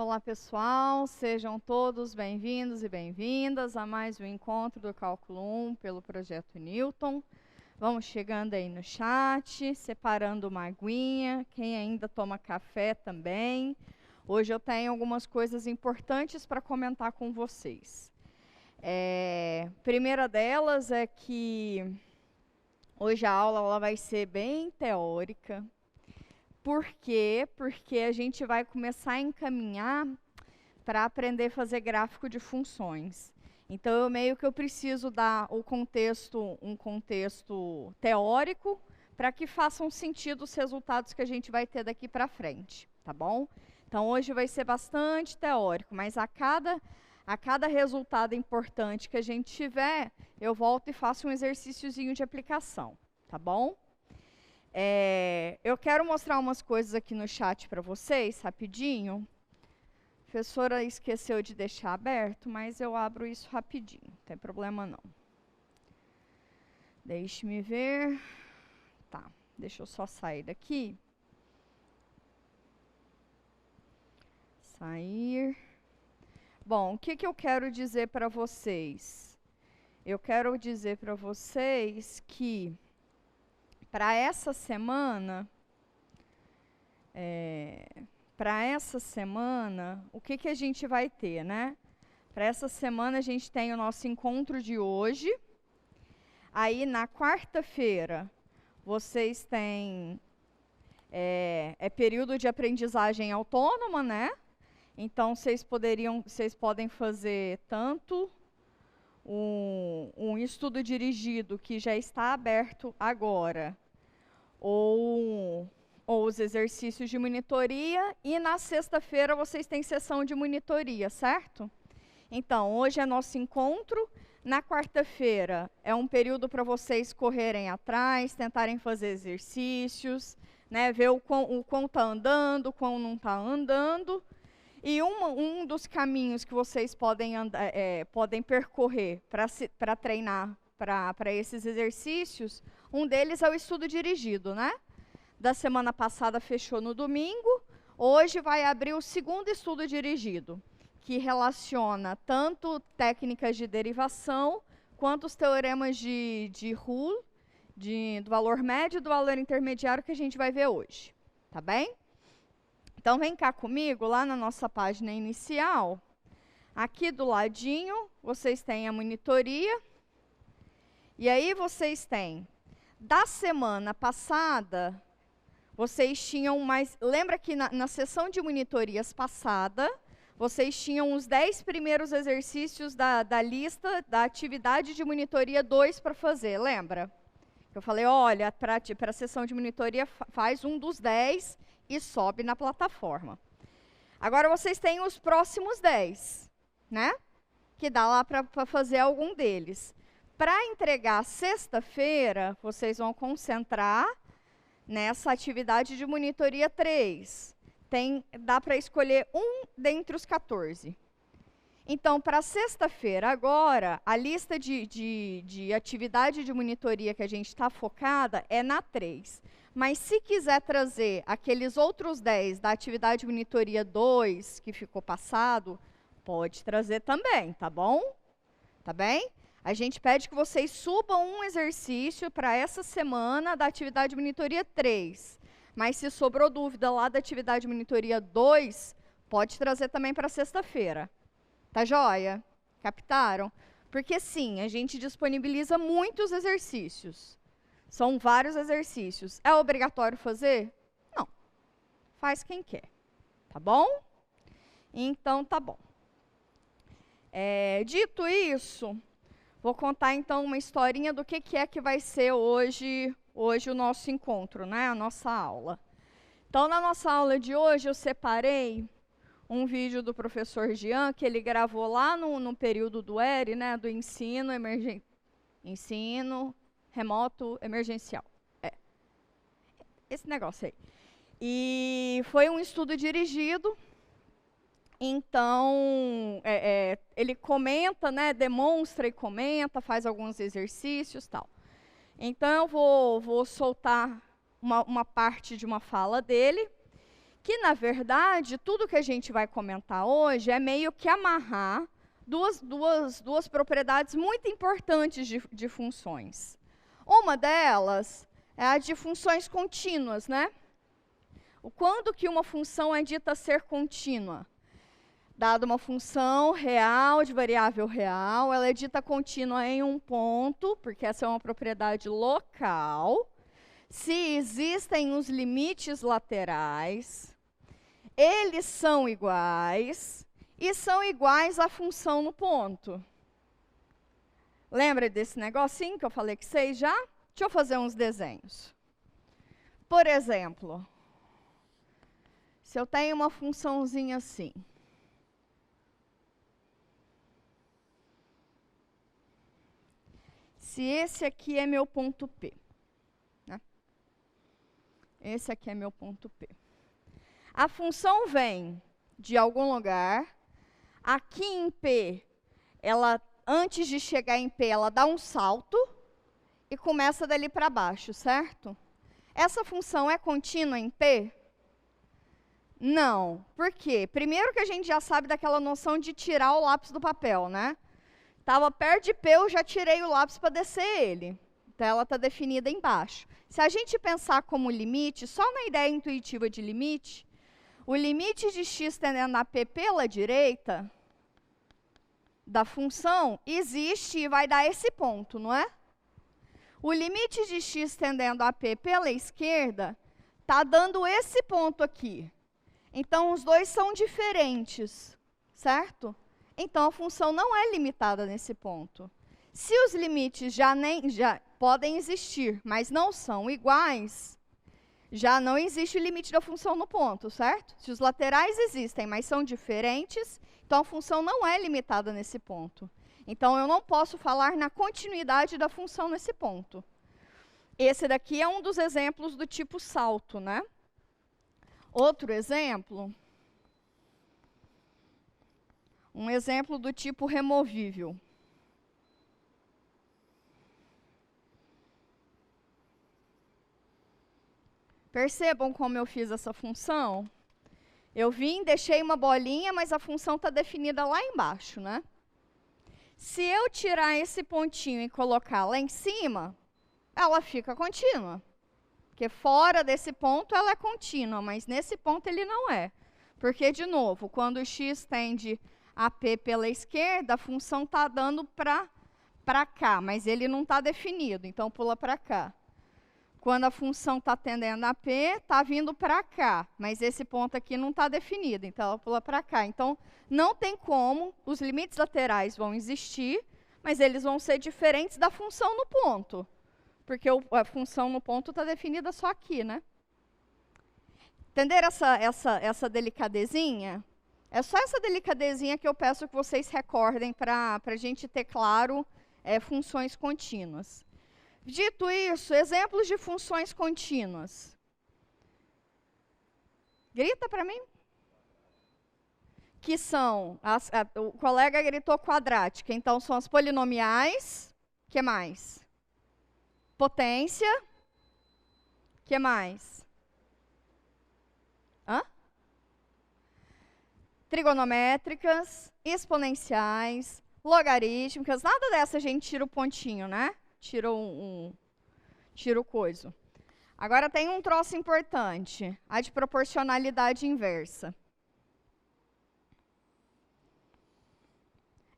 Olá, pessoal, sejam todos bem-vindos e bem-vindas a mais um encontro do Cálculo 1 pelo Projeto Newton. Vamos chegando aí no chat, separando uma aguinha, quem ainda toma café também. Hoje eu tenho algumas coisas importantes para comentar com vocês. Primeira delas é que hoje a aula ela vai ser bem teórica. Por quê? Porque a gente vai começar a encaminhar para aprender a fazer gráfico de funções. Então, eu preciso dar um contexto teórico para que façam sentido os resultados que a gente vai ter daqui para frente, tá bom? Então, hoje vai ser bastante teórico, mas a cada resultado importante que a gente tiver, eu volto e faço um exercíciozinho de aplicação, tá bom? Eu quero mostrar umas coisas aqui no chat para vocês, rapidinho. A professora esqueceu de deixar aberto, mas eu abro isso rapidinho, não tem problema não. Deixe-me ver. Tá, deixa eu só sair daqui. Sair. Bom, o que eu quero dizer para vocês? Eu quero dizer para vocês que para essa semana, o que a gente vai ter, né? Para essa semana a gente tem o nosso encontro de hoje. Aí na quarta-feira vocês têm período de aprendizagem autônoma, né? Então vocês podem fazer tanto um estudo dirigido que já está aberto agora, ou os exercícios de monitoria, e na sexta-feira vocês têm sessão de monitoria, certo? Então, hoje é nosso encontro, na quarta-feira é um período para vocês correrem atrás, tentarem fazer exercícios, né, ver o quão está andando, o quão não está andando, e um dos caminhos que vocês podem percorrer para treinar para esses exercícios, um deles é o estudo dirigido, né? Da semana passada fechou no domingo, hoje vai abrir o segundo estudo dirigido, que relaciona tanto técnicas de derivação, quanto os teoremas de Rule, do valor médio e do valor intermediário que a gente vai ver hoje, tá bem? Então, vem cá comigo, lá na nossa página inicial, aqui do ladinho, vocês têm a monitoria, e aí vocês têm, da semana passada, vocês tinham mais... Lembra que na sessão de monitorias passada, vocês tinham os 10 primeiros exercícios da lista da atividade de monitoria 2 para fazer, lembra? Eu falei, olha, para a sessão de monitoria, faz um dos 10 e sobe na plataforma. Agora vocês têm os próximos 10, né? Que dá lá para fazer algum deles. Para entregar sexta-feira, vocês vão concentrar nessa atividade de monitoria 3. Dá para escolher um dentre os 14. Então, para sexta-feira, agora, a lista de atividade de monitoria que a gente está focada é na 3. Mas se quiser trazer aqueles outros 10 da atividade de monitoria 2, que ficou passado, pode trazer também, tá bom? Tá bem? A gente pede que vocês subam um exercício para essa semana da atividade de monitoria 3. Mas se sobrou dúvida lá da atividade de monitoria 2, pode trazer também para sexta-feira. Tá joia? Captaram? Porque sim, a gente disponibiliza muitos exercícios. São vários exercícios. É obrigatório fazer? Não. Faz quem quer. Tá bom? Então, tá bom. Dito isso... Vou contar, então, uma historinha do que é que vai ser hoje o nosso encontro, né? A nossa aula. Então, na nossa aula de hoje, eu separei um vídeo do professor Jean, que ele gravou lá no período do ERE, né? Do ensino remoto emergencial. Esse negócio aí. E foi um estudo dirigido. Então, ele comenta, né, demonstra e comenta, faz alguns exercícios e tal. Então, eu vou soltar uma parte de uma fala dele, Que, na verdade, tudo que a gente vai comentar hoje é meio que amarrar duas propriedades muito importantes de funções. Uma delas é a de funções contínuas, né? Quando que uma função é dita ser contínua? Dada uma função real, de variável real, ela é dita contínua em um ponto, porque essa é uma propriedade local, se existem os limites laterais, eles são iguais, e são iguais à função no ponto. Lembra desse negocinho que eu falei com vocês já? Deixa eu fazer uns desenhos. Por exemplo, se eu tenho uma funçãozinha assim, se esse aqui é meu ponto P, né? Esse aqui é meu ponto P. A função vem de algum lugar, aqui em P, ela, antes de chegar em P, ela dá um salto e começa dali para baixo, certo? Essa função é contínua em P? Não. Por quê? Primeiro que a gente já sabe daquela noção de tirar o lápis do papel, né? Estava perto de P, eu já tirei o lápis para descer ele. Então, ela está definida embaixo. Se a gente pensar como limite, só na ideia intuitiva de limite, o limite de x tendendo a P pela direita da função existe e vai dar esse ponto, não é? O limite de x tendendo a P pela esquerda está dando esse ponto aqui. Então, os dois são diferentes, certo? Então, a função não é limitada nesse ponto. Se os limites já podem existir, mas não são iguais, já não existe o limite da função no ponto, certo? Se os laterais existem, mas são diferentes, então a função não é limitada nesse ponto. Então, eu não posso falar na continuidade da função nesse ponto. Esse daqui é um dos exemplos do tipo salto, né? Outro exemplo, um exemplo do tipo removível. Percebam como eu fiz essa função? Eu vim, deixei uma bolinha, mas a função está definida lá embaixo, né? Se eu tirar esse pontinho e colocar lá em cima, ela fica contínua. Porque fora desse ponto ela é contínua, mas nesse ponto ele não é. Porque, de novo, quando o x tende a P pela esquerda, a função está dando para cá, mas ele não está definido, então pula para cá. Quando a função está tendendo a P, está vindo para cá, mas esse ponto aqui não está definido, então ela pula para cá. Então, não tem como, os limites laterais vão existir, mas eles vão ser diferentes da função no ponto. Porque a função no ponto está definida só aqui, né? Entenderam essa delicadezinha? É só essa delicadezinha que eu peço que vocês recordem para a gente ter claro funções contínuas. Dito isso, exemplos de funções contínuas. Grita para mim. Que são, o colega gritou quadrática, então são as polinomiais. O que mais? Potência. O que mais? Trigonométricas, exponenciais, logarítmicas. Nada dessa a gente tira o pontinho, né? Tira o coiso. Agora tem um troço importante, a de proporcionalidade inversa.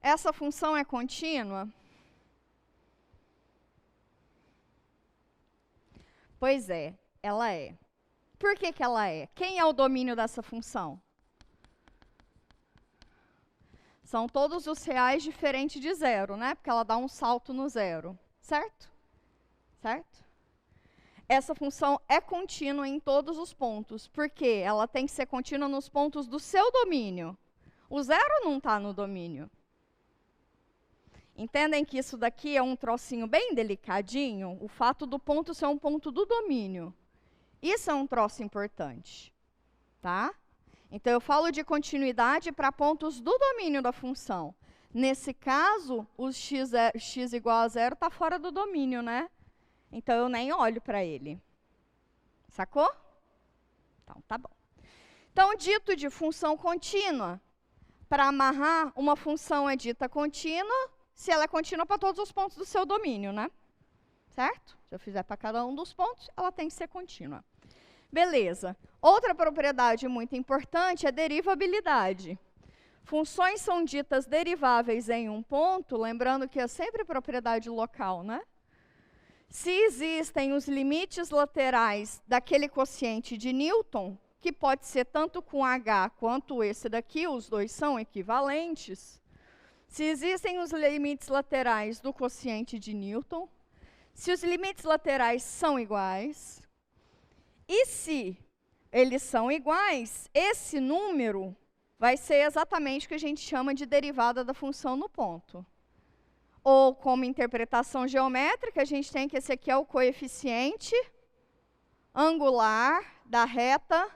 Essa função é contínua? Pois é, ela é. Por que que ela é? Quem é o domínio dessa função? São todos os reais diferentes de zero, né? Porque ela dá um salto no zero, certo? Certo? Essa função é contínua em todos os pontos, porque ela tem que ser contínua nos pontos do seu domínio. O zero não está no domínio. Entendem que isso daqui é um trocinho bem delicadinho? O fato do ponto ser um ponto do domínio. Isso é um troço importante, tá? Então, eu falo de continuidade para pontos do domínio da função. Nesse caso, o x igual a zero está fora do domínio, né? Então, eu nem olho para ele. Sacou? Então, tá bom. Então, dito de função contínua, para amarrar, uma função é dita contínua se ela é contínua para todos os pontos do seu domínio, né? Certo? Se eu fizer para cada um dos pontos, ela tem que ser contínua. Beleza. Outra propriedade muito importante é derivabilidade. Funções são ditas deriváveis em um ponto, lembrando que é sempre propriedade local, né? Se existem os limites laterais daquele quociente de Newton, que pode ser tanto com H quanto esse daqui, os dois são equivalentes. Se existem os limites laterais do quociente de Newton, se os limites laterais são iguais, e se eles são iguais, esse número vai ser exatamente o que a gente chama de derivada da função no ponto. Ou, como interpretação geométrica, a gente tem que esse aqui é o coeficiente angular da reta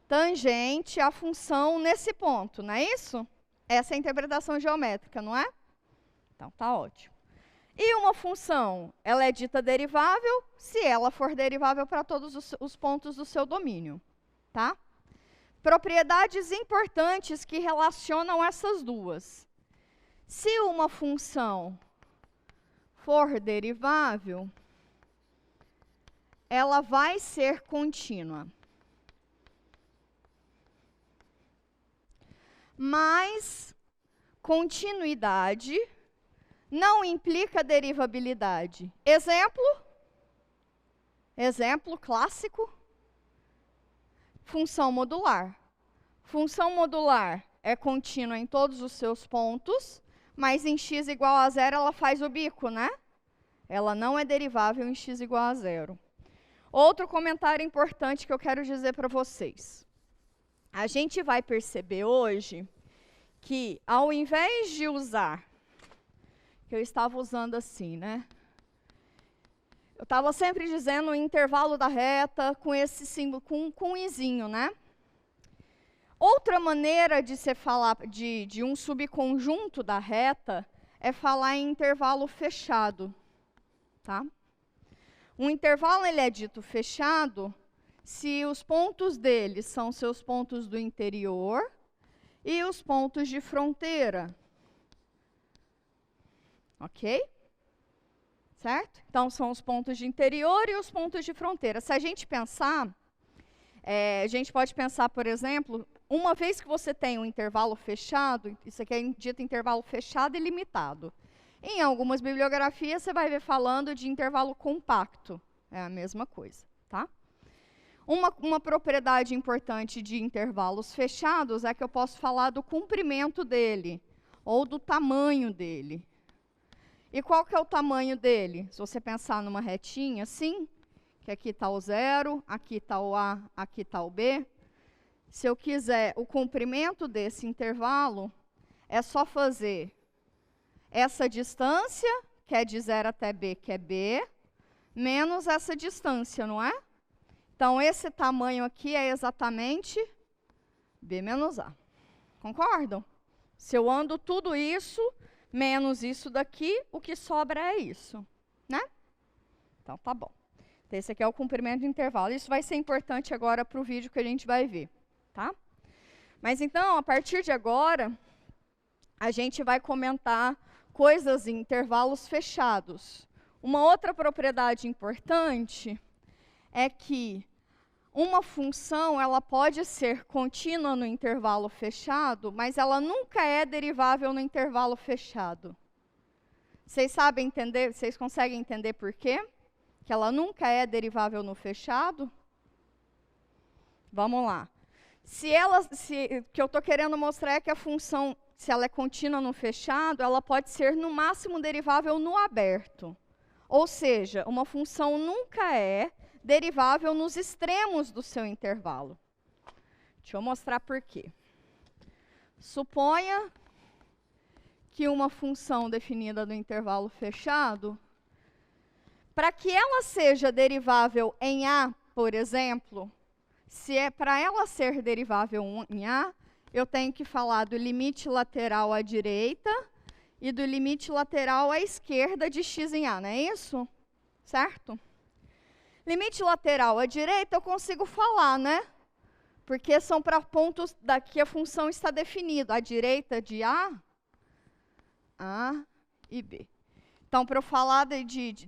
tangente à função nesse ponto, não é isso? Essa é a interpretação geométrica, não é? Então, tá ótimo. E uma função, ela é dita derivável se ela for derivável para todos os pontos do seu domínio, tá? Propriedades importantes que relacionam essas duas. Se uma função for derivável, ela vai ser contínua. Mas continuidade não implica derivabilidade. Exemplo clássico, função modular. Função modular é contínua em todos os seus pontos, mas em x igual a zero ela faz o bico, né? Ela não é derivável em x igual a zero. Outro comentário importante que eu quero dizer para vocês. A gente vai perceber hoje que, ao invés de usar, que eu estava usando assim, né? Eu estava sempre dizendo o intervalo da reta com esse símbolo, com um izinho, né? Outra maneira de se falar de um subconjunto da reta é falar em intervalo fechado, tá? Um intervalo ele é dito fechado se os pontos dele são seus pontos do interior e os pontos de fronteira. Ok? Certo? Então, são os pontos de interior e os pontos de fronteira. Se a gente pensar, a gente pode pensar, por exemplo, uma vez que você tem um intervalo fechado, isso aqui é dito intervalo fechado e limitado. Em algumas bibliografias, você vai ver falando de intervalo compacto. É a mesma coisa, tá? Uma propriedade importante de intervalos fechados é que eu posso falar do comprimento dele, ou do tamanho dele. E qual que é o tamanho dele? Se você pensar numa retinha assim, que aqui está o zero, aqui está o A, aqui está o B. Se eu quiser o comprimento desse intervalo, é só fazer essa distância, que é de 0 até B, que é B, menos essa distância, não é? Então, esse tamanho aqui é exatamente B menos A. Concordam? Se eu ando tudo isso, menos isso daqui, o que sobra é isso, né? Então, tá bom. Então, esse aqui é o comprimento do intervalo. Isso vai ser importante agora para o vídeo que a gente vai ver, tá? Mas, então, a partir de agora, a gente vai comentar coisas em intervalos fechados. Uma outra propriedade importante é que uma função ela pode ser contínua no intervalo fechado, mas ela nunca é derivável no intervalo fechado. Vocês sabem entender, vocês conseguem entender por quê? Que ela nunca é derivável no fechado? Vamos lá. O que eu estou querendo mostrar é que a função, se ela é contínua no fechado, ela pode ser no máximo derivável no aberto. Ou seja, uma função nunca é derivável nos extremos do seu intervalo. Deixa eu mostrar por quê. Suponha que uma função definida no intervalo fechado, para que ela seja derivável em A, por exemplo, se é para ela ser derivável em A, eu tenho que falar do limite lateral à direita e do limite lateral à esquerda de x em A, não é isso? Certo? Limite lateral à direita eu consigo falar, né? Porque são para pontos que a função está definida. À direita de A e B. Então, para eu falar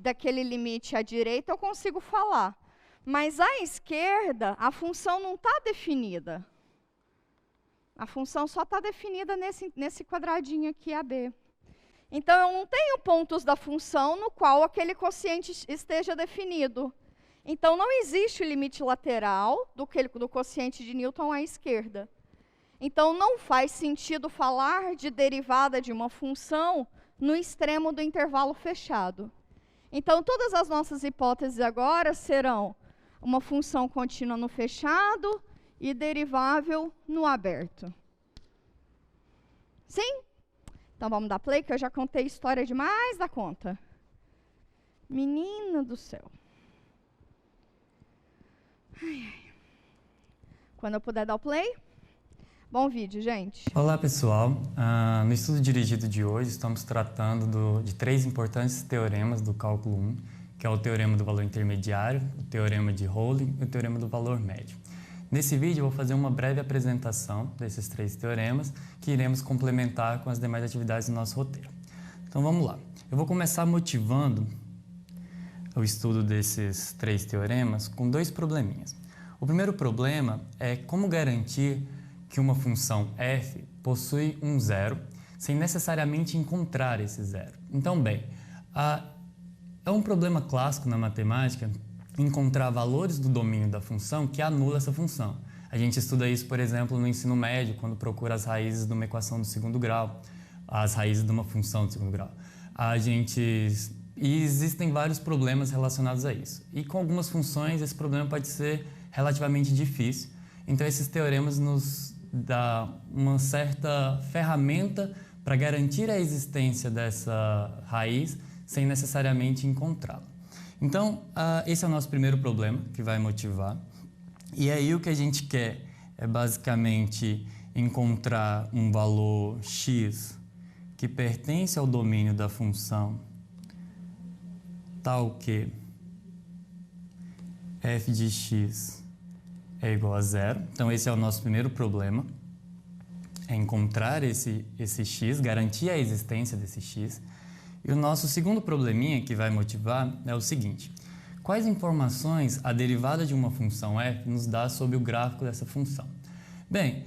daquele limite à direita, eu consigo falar. Mas à esquerda, a função não está definida. A função só está definida nesse quadradinho aqui, AB. Então, eu não tenho pontos da função no qual aquele quociente esteja definido. Então, não existe limite lateral do quociente de Newton à esquerda. Então, não faz sentido falar de derivada de uma função no extremo do intervalo fechado. Então, todas as nossas hipóteses agora serão uma função contínua no fechado e derivável no aberto. Sim? Então, vamos dar play, que eu já contei história demais da conta. Menina do céu. Quando eu puder dar o play. Bom vídeo, gente. Olá, pessoal. No estudo dirigido de hoje, estamos tratando de 3 importantes teoremas do cálculo 1, que é o teorema do valor intermediário, o teorema de Rolling e o teorema do valor médio. Nesse vídeo, eu vou fazer uma breve apresentação desses 3 teoremas, que iremos complementar com as demais atividades do nosso roteiro. Então, vamos lá. Eu vou começar motivando o estudo desses 3 teoremas com 2 probleminhas. O primeiro problema é como garantir que uma função f possui um zero, sem necessariamente encontrar esse zero. Então, bem, é um problema clássico na matemática encontrar valores do domínio da função que anula essa função. A gente estuda isso, por exemplo, no ensino médio, quando procura as raízes de uma equação do segundo grau, as raízes de uma função do segundo grau. E existem vários problemas relacionados a isso. E com algumas funções, esse problema pode ser relativamente difícil. Então, esses teoremas nos dá uma certa ferramenta para garantir a existência dessa raiz sem necessariamente encontrá-la. Então, esse é o nosso primeiro problema que vai motivar. E aí o que a gente quer é basicamente encontrar um valor x que pertence ao domínio da função tal que f de x é igual a zero. Então, esse é o nosso primeiro problema, é encontrar esse x, garantir a existência desse x. E o nosso segundo probleminha que vai motivar é o seguinte: quais informações a derivada de uma função f nos dá sobre o gráfico dessa função? Bem,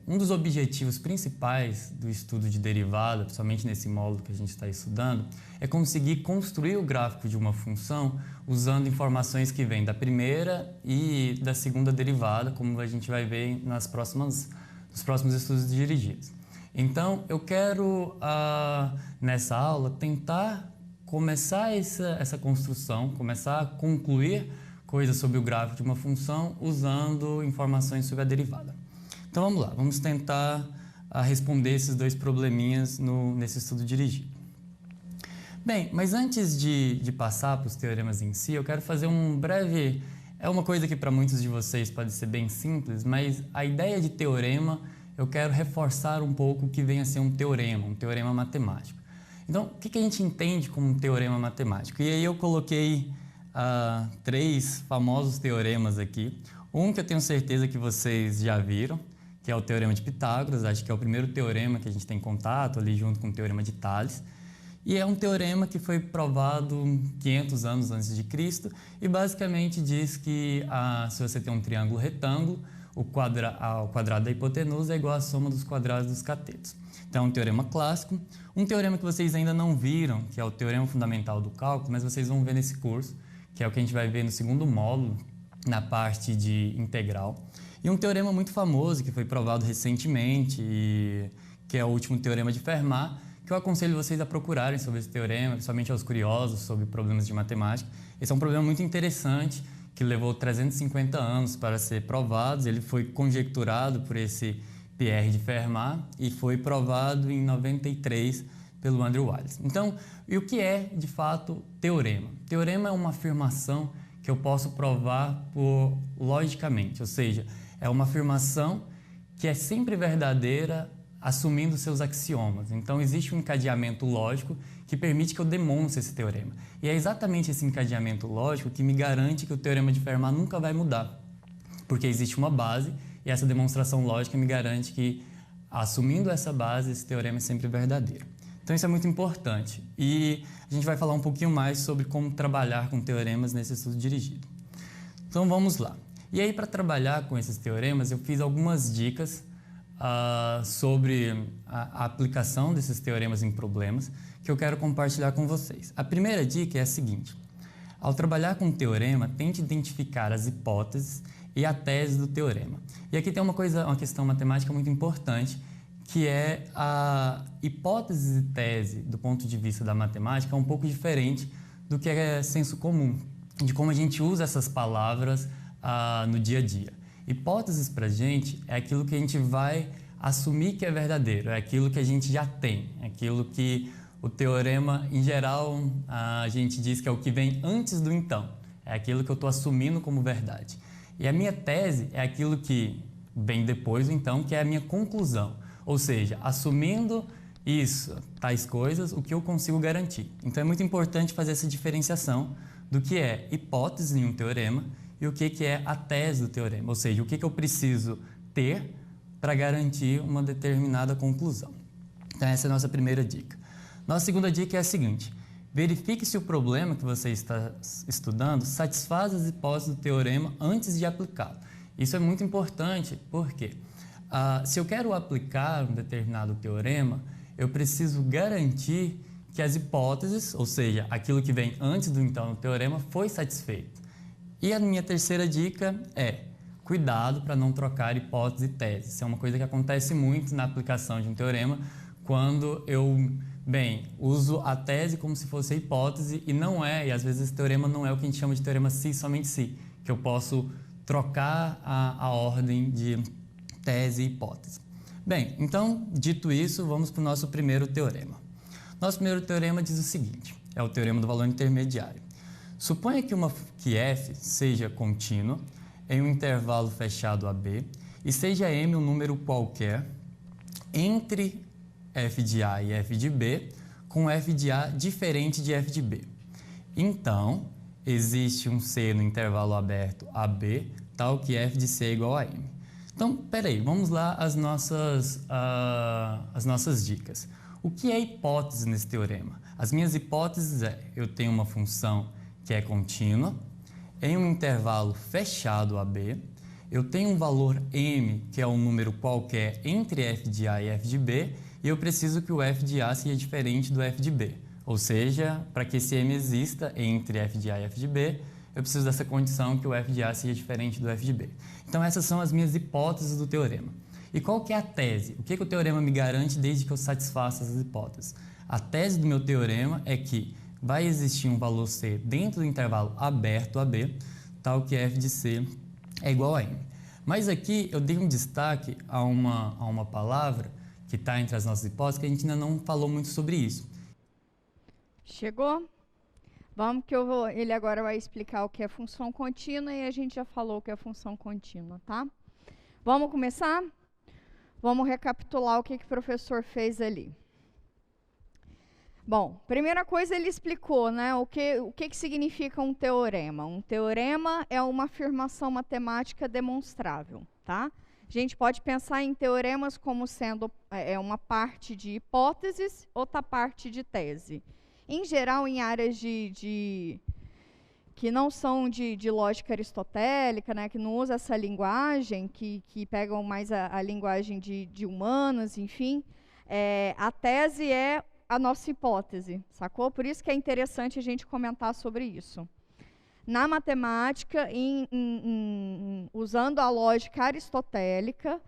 um dos objetivos principais do estudo de derivada, principalmente nesse módulo que a gente está estudando, é conseguir construir o gráfico de uma função usando informações que vêm da primeira e da segunda derivada, como a gente vai ver nos próximos estudos dirigidos. Então, eu quero, nessa aula, tentar começar essa construção, começar a concluir coisas sobre o gráfico de uma função usando informações sobre a derivada. Então, vamos lá, vamos tentar responder esses 2 probleminhas nesse estudo dirigido. Bem, mas antes de passar para os teoremas em si, eu quero fazer um breve... É uma coisa que para muitos de vocês pode ser bem simples, mas a ideia de teorema, eu quero reforçar um pouco o que vem a ser um teorema matemático. Então, o que a gente entende como um teorema matemático? E aí eu coloquei 3 famosos teoremas aqui. Um que eu tenho certeza que vocês já viram, que é o Teorema de Pitágoras, acho que é o primeiro teorema que a gente tem contato ali junto com o Teorema de Tales. E é um teorema que foi provado 500 anos antes de Cristo e basicamente diz que se você tem um triângulo retângulo, o quadrado da hipotenusa é igual à soma dos quadrados dos catetos. Então é um teorema clássico, um teorema que vocês ainda não viram, que é o teorema fundamental do cálculo, mas vocês vão ver nesse curso, que é o que a gente vai ver no segundo módulo, na parte de integral. E um teorema muito famoso, que foi provado recentemente, que é o último teorema de Fermat, que eu aconselho vocês a procurarem sobre esse teorema, principalmente aos curiosos sobre problemas de matemática. Esse é um problema muito interessante, que levou 350 anos para ser provado. Ele foi conjecturado por esse Pierre de Fermat e foi provado em 93 pelo Andrew Wiles. Então, e o que é, de fato, teorema? Teorema é uma afirmação que eu posso provar logicamente, ou seja, é uma afirmação que é sempre verdadeira assumindo seus axiomas. Então, existe um encadeamento lógico que permite que eu demonstre esse teorema. E é exatamente esse encadeamento lógico que me garante que o teorema de Fermat nunca vai mudar, porque existe uma base e essa demonstração lógica me garante que, assumindo essa base, esse teorema é sempre verdadeiro. Então, isso é muito importante. E a gente vai falar um pouquinho mais sobre como trabalhar com teoremas nesse estudo dirigido. Então, vamos lá. E aí, para trabalhar com esses teoremas, eu fiz algumas dicas sobre a aplicação desses teoremas em problemas que eu quero compartilhar com vocês. A primeira dica é a seguinte: ao trabalhar com um teorema, tente identificar as hipóteses e a tese do teorema. E aqui tem uma questão matemática muito importante, que é a hipótese e tese, do ponto de vista da matemática, é um pouco diferente do que é senso comum, de como a gente usa essas palavras no dia a dia. Hipóteses para a gente é aquilo que a gente vai assumir que é verdadeiro, é aquilo que a gente já tem, é aquilo que o teorema, em geral, a gente diz que é o que vem antes do então, é aquilo que eu estou assumindo como verdade. E a minha tese é aquilo que vem depois do então, que é a minha conclusão, ou seja, assumindo isso, tais coisas, o que eu consigo garantir. Então é muito importante fazer essa diferenciação do que é hipótese em um teorema e o que é a tese do teorema, ou seja, o que eu preciso ter para garantir uma determinada conclusão. Então essa é a nossa primeira dica. Nossa segunda dica é a seguinte: verifique se o problema que você está estudando satisfaz as hipóteses do teorema antes de aplicá-lo. Isso é muito importante porque se eu quero aplicar um determinado teorema, eu preciso garantir que as hipóteses, ou seja, aquilo que vem antes do então do teorema, foi satisfeito. E a minha terceira dica é: cuidado para não trocar hipótese e tese. Isso é uma coisa que acontece muito na aplicação de um teorema, quando eu, uso a tese como se fosse a hipótese e não é, e às vezes esse teorema não é o que a gente chama de teorema se e somente se, que eu posso trocar a ordem de tese e hipótese. Bem, então, dito isso, vamos para o nosso primeiro teorema. Nosso primeiro teorema diz o seguinte, é o teorema do valor intermediário. Suponha que f seja contínua em um intervalo fechado AB e seja m um número qualquer entre f de A e f de B, com f de A diferente de f de B. Então, existe um C no intervalo aberto AB, tal que f de C é igual a m. Então, peraí, vamos lá às nossas dicas. O que é hipótese nesse teorema? As minhas hipóteses eu tenho uma função que é contínua, em um intervalo fechado AB, eu tenho um valor m, que é um número qualquer entre f de A e f de B, e eu preciso que o f de A seja diferente do f de B. Ou seja, para que esse m exista entre f de A e f de B, eu preciso dessa condição que o f de A seja diferente do f de B. Então essas são as minhas hipóteses do teorema. E qual que é a tese? O que o teorema me garante desde que eu satisfaça essas hipóteses? A tese do meu teorema é que vai existir um valor C dentro do intervalo aberto AB, tal que f de C é igual a m. Mas aqui eu dei um destaque a uma palavra que está entre as nossas hipóteses, que a gente ainda não falou muito sobre isso. Chegou? Vamos que ele agora vai explicar o que é função contínua e a gente já falou o que é função contínua, tá? Vamos começar? Vamos recapitular o que o professor fez ali. Bom, primeira coisa ele explicou, né, o que significa um teorema. Um teorema é uma afirmação matemática demonstrável, tá? A gente pode pensar em teoremas como sendo uma parte de hipóteses, outra parte de tese. Em geral, em áreas que não são de lógica aristotélica, né, que não usa essa linguagem, que pegam mais a linguagem de humanas, enfim, a tese é a nossa hipótese, sacou? Por isso que é interessante a gente comentar sobre isso. Na matemática, usando a lógica aristotélica,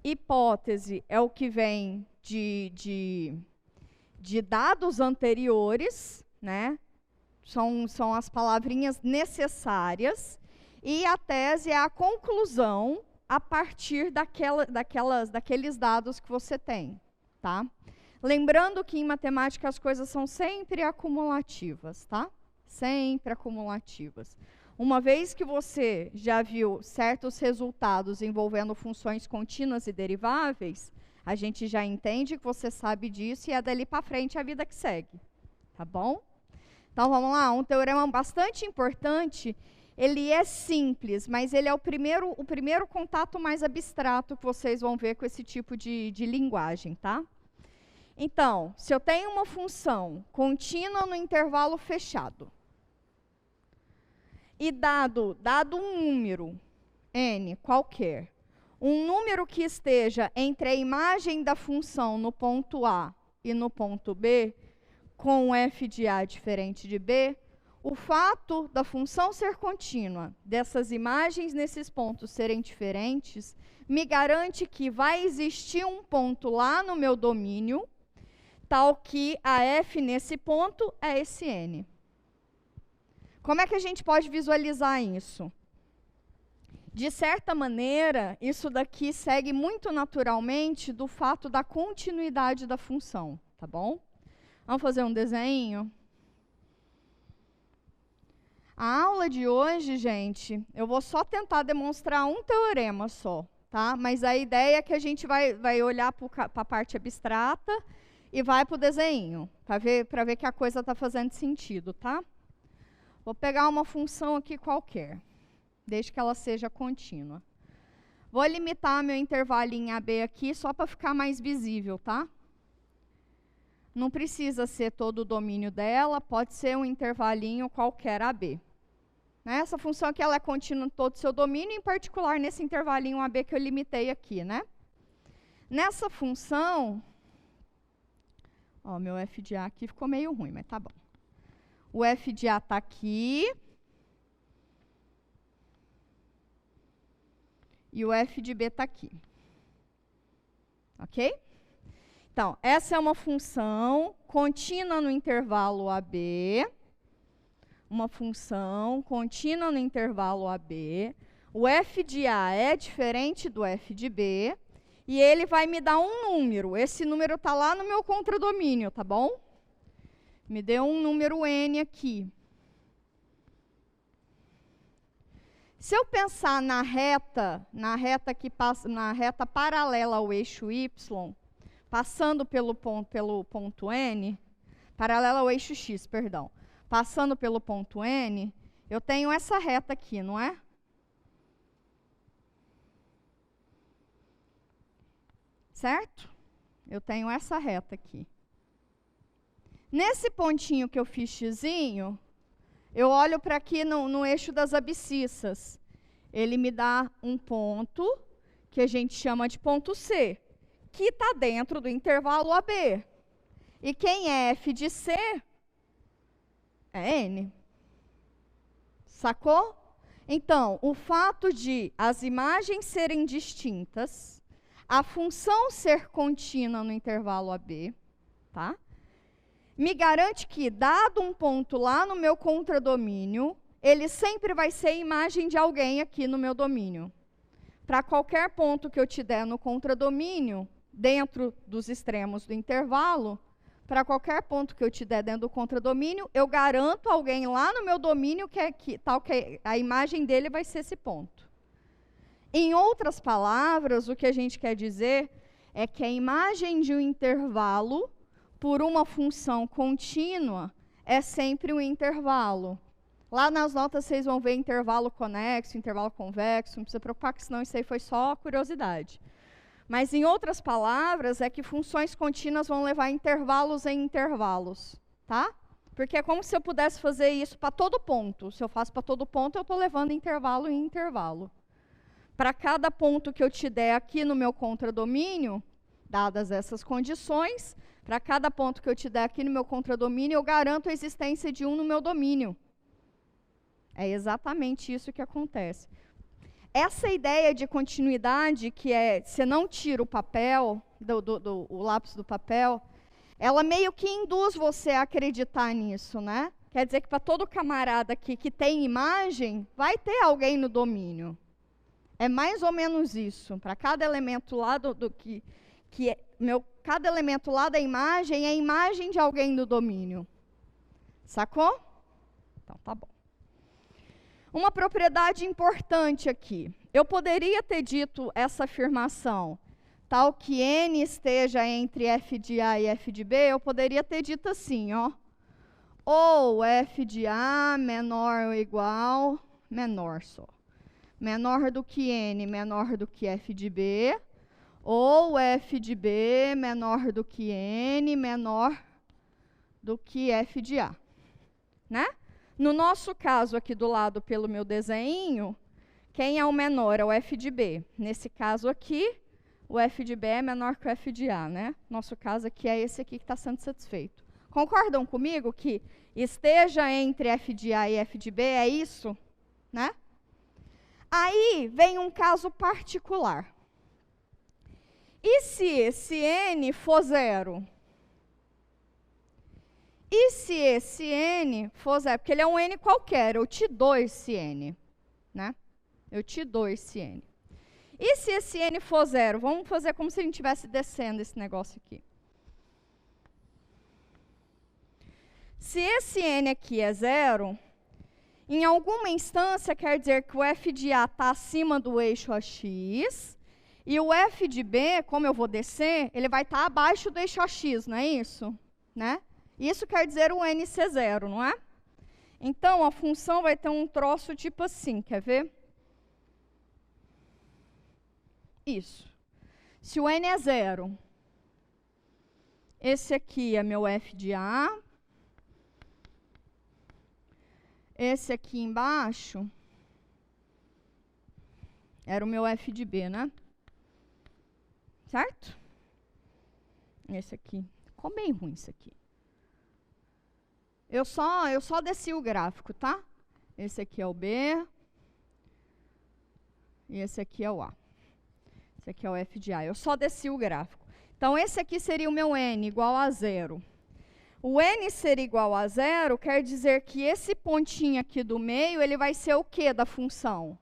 hipótese é o que vem de dados anteriores, né? São as palavrinhas necessárias, e a tese é a conclusão a partir daqueles dados que você tem, tá? Lembrando que em matemática as coisas são sempre acumulativas, tá? Sempre acumulativas. Uma vez que você já viu certos resultados envolvendo funções contínuas e deriváveis, A gente já entende que você sabe disso e é dali para frente a vida que segue. Tá bom? Então, vamos lá. Um teorema bastante importante. Ele é simples, mas ele é o primeiro contato mais abstrato que vocês vão ver com esse tipo de linguagem, tá? Então, se eu tenho uma função contínua no intervalo fechado, e dado um número, n, qualquer, um número que esteja entre a imagem da função no ponto A e no ponto B, com f de A diferente de B, o fato da função ser contínua, dessas imagens nesses pontos serem diferentes, me garante que vai existir um ponto lá no meu domínio, tal que a f nesse ponto é esse n. Como é que a gente pode visualizar isso? De certa maneira, isso daqui segue muito naturalmente do fato da continuidade da função, tá bom? Vamos fazer um desenho? A aula de hoje, gente, eu vou só tentar demonstrar um teorema só, tá? Mas a ideia é que a gente vai olhar para a parte abstrata e vai para o desenho, para ver que a coisa está fazendo sentido, tá? Vou pegar uma função aqui qualquer, desde que ela seja contínua. Vou limitar meu intervalinho AB aqui só para ficar mais visível, tá? Não precisa ser todo o domínio dela, pode ser um intervalinho qualquer AB. Essa função aqui ela é contínua em todo o seu domínio, em particular nesse intervalinho AB que eu limitei aqui, né? Nessa função, ó, meu f de A aqui ficou meio ruim, mas tá bom. O f de A está aqui. E o f de B está aqui. Ok? Então, essa é uma função contínua no intervalo AB. Uma função contínua no intervalo AB. O f de A é diferente do f de B. E ele vai me dar um número. Esse número está lá no meu contradomínio, tá bom? Me deu um número n aqui. Se eu pensar na reta que passa, na reta paralela ao eixo y, passando pelo ponto n, paralela ao eixo x, perdão, passando pelo ponto n, eu tenho essa reta aqui, não é? Certo? Eu tenho essa reta aqui. Nesse pontinho que eu fiz xizinho, eu olho para aqui no eixo das abscissas. Ele me dá um ponto, que a gente chama de ponto C, que está dentro do intervalo AB. E quem é f de C? É n. Sacou? Então, o fato de as imagens serem distintas, a função ser contínua no intervalo AB, tá? Me garante que, dado um ponto lá no meu contradomínio, ele sempre vai ser imagem de alguém aqui no meu domínio. Para qualquer ponto que eu te der no contradomínio, dentro dos extremos do intervalo, para qualquer ponto que eu te der dentro do contradomínio, eu garanto alguém lá no meu domínio que a imagem dele vai ser esse ponto. Em outras palavras, o que a gente quer dizer é que a imagem de um intervalo por uma função contínua é sempre um intervalo. Lá nas notas vocês vão ver intervalo conexo, intervalo convexo, não precisa preocupar, que senão isso aí foi só curiosidade. Mas, em outras palavras, é que funções contínuas vão levar intervalos em intervalos, tá? Porque é como se eu pudesse fazer isso para todo ponto. Se eu faço para todo ponto, eu estou levando intervalo em intervalo. Para cada ponto que eu te der aqui no meu contradomínio, dadas essas condições, para cada ponto que eu te der aqui no meu contradomínio, eu garanto a existência de um no meu domínio. É exatamente isso que acontece. Essa ideia de continuidade, que é, você não tira o papel, o lápis do papel, ela meio que induz você a acreditar nisso, né? Quer dizer que para todo camarada aqui que tem imagem, vai ter alguém no domínio. É mais ou menos isso. Para cada elemento lá cada elemento lá da imagem é imagem de alguém do domínio. Sacou? Então, tá bom. Uma propriedade importante aqui. Eu poderia ter dito essa afirmação tal que n esteja entre f de A e f de B, eu poderia ter dito assim, ó. Ou f de A menor ou igual, menor só. Menor do que n, menor do que f de B. Ou f de B menor do que n, menor do que f de A. Né? No nosso caso aqui do lado, pelo meu desenho, quem é o menor? É o f de B. Nesse caso aqui, o f de B é menor que o f de A, né? Nosso caso aqui é esse aqui que está sendo satisfeito. Concordam comigo que esteja entre f de A e f de B é isso? Né? Aí vem um caso particular. E se esse n for zero? E se esse n for zero? Porque ele é um n qualquer, eu te dou esse n. Né? Eu te dou esse n. E se esse n for zero? Vamos fazer como se a gente estivesse descendo esse negócio aqui. Se esse n aqui é zero, em alguma instância quer dizer que o f de A está acima do eixo AX, e o f de B, como eu vou descer, ele vai estar abaixo do eixo AX, não é isso? Né? Isso quer dizer o n ser zero, não é? Então, a função vai ter um troço tipo assim, quer ver? Isso. Se o n é zero, esse aqui é meu f de A. Esse aqui embaixo era o meu f de B, né? Certo? Esse aqui. Ficou bem ruim isso aqui. Eu só desci o gráfico, tá? Esse aqui é o B. E esse aqui é o A. Esse aqui é o f de A. Eu só desci o gráfico. Então, esse aqui seria o meu n, igual a zero. O n ser igual a zero quer dizer que esse pontinho aqui do meio, ele vai ser o quê da função?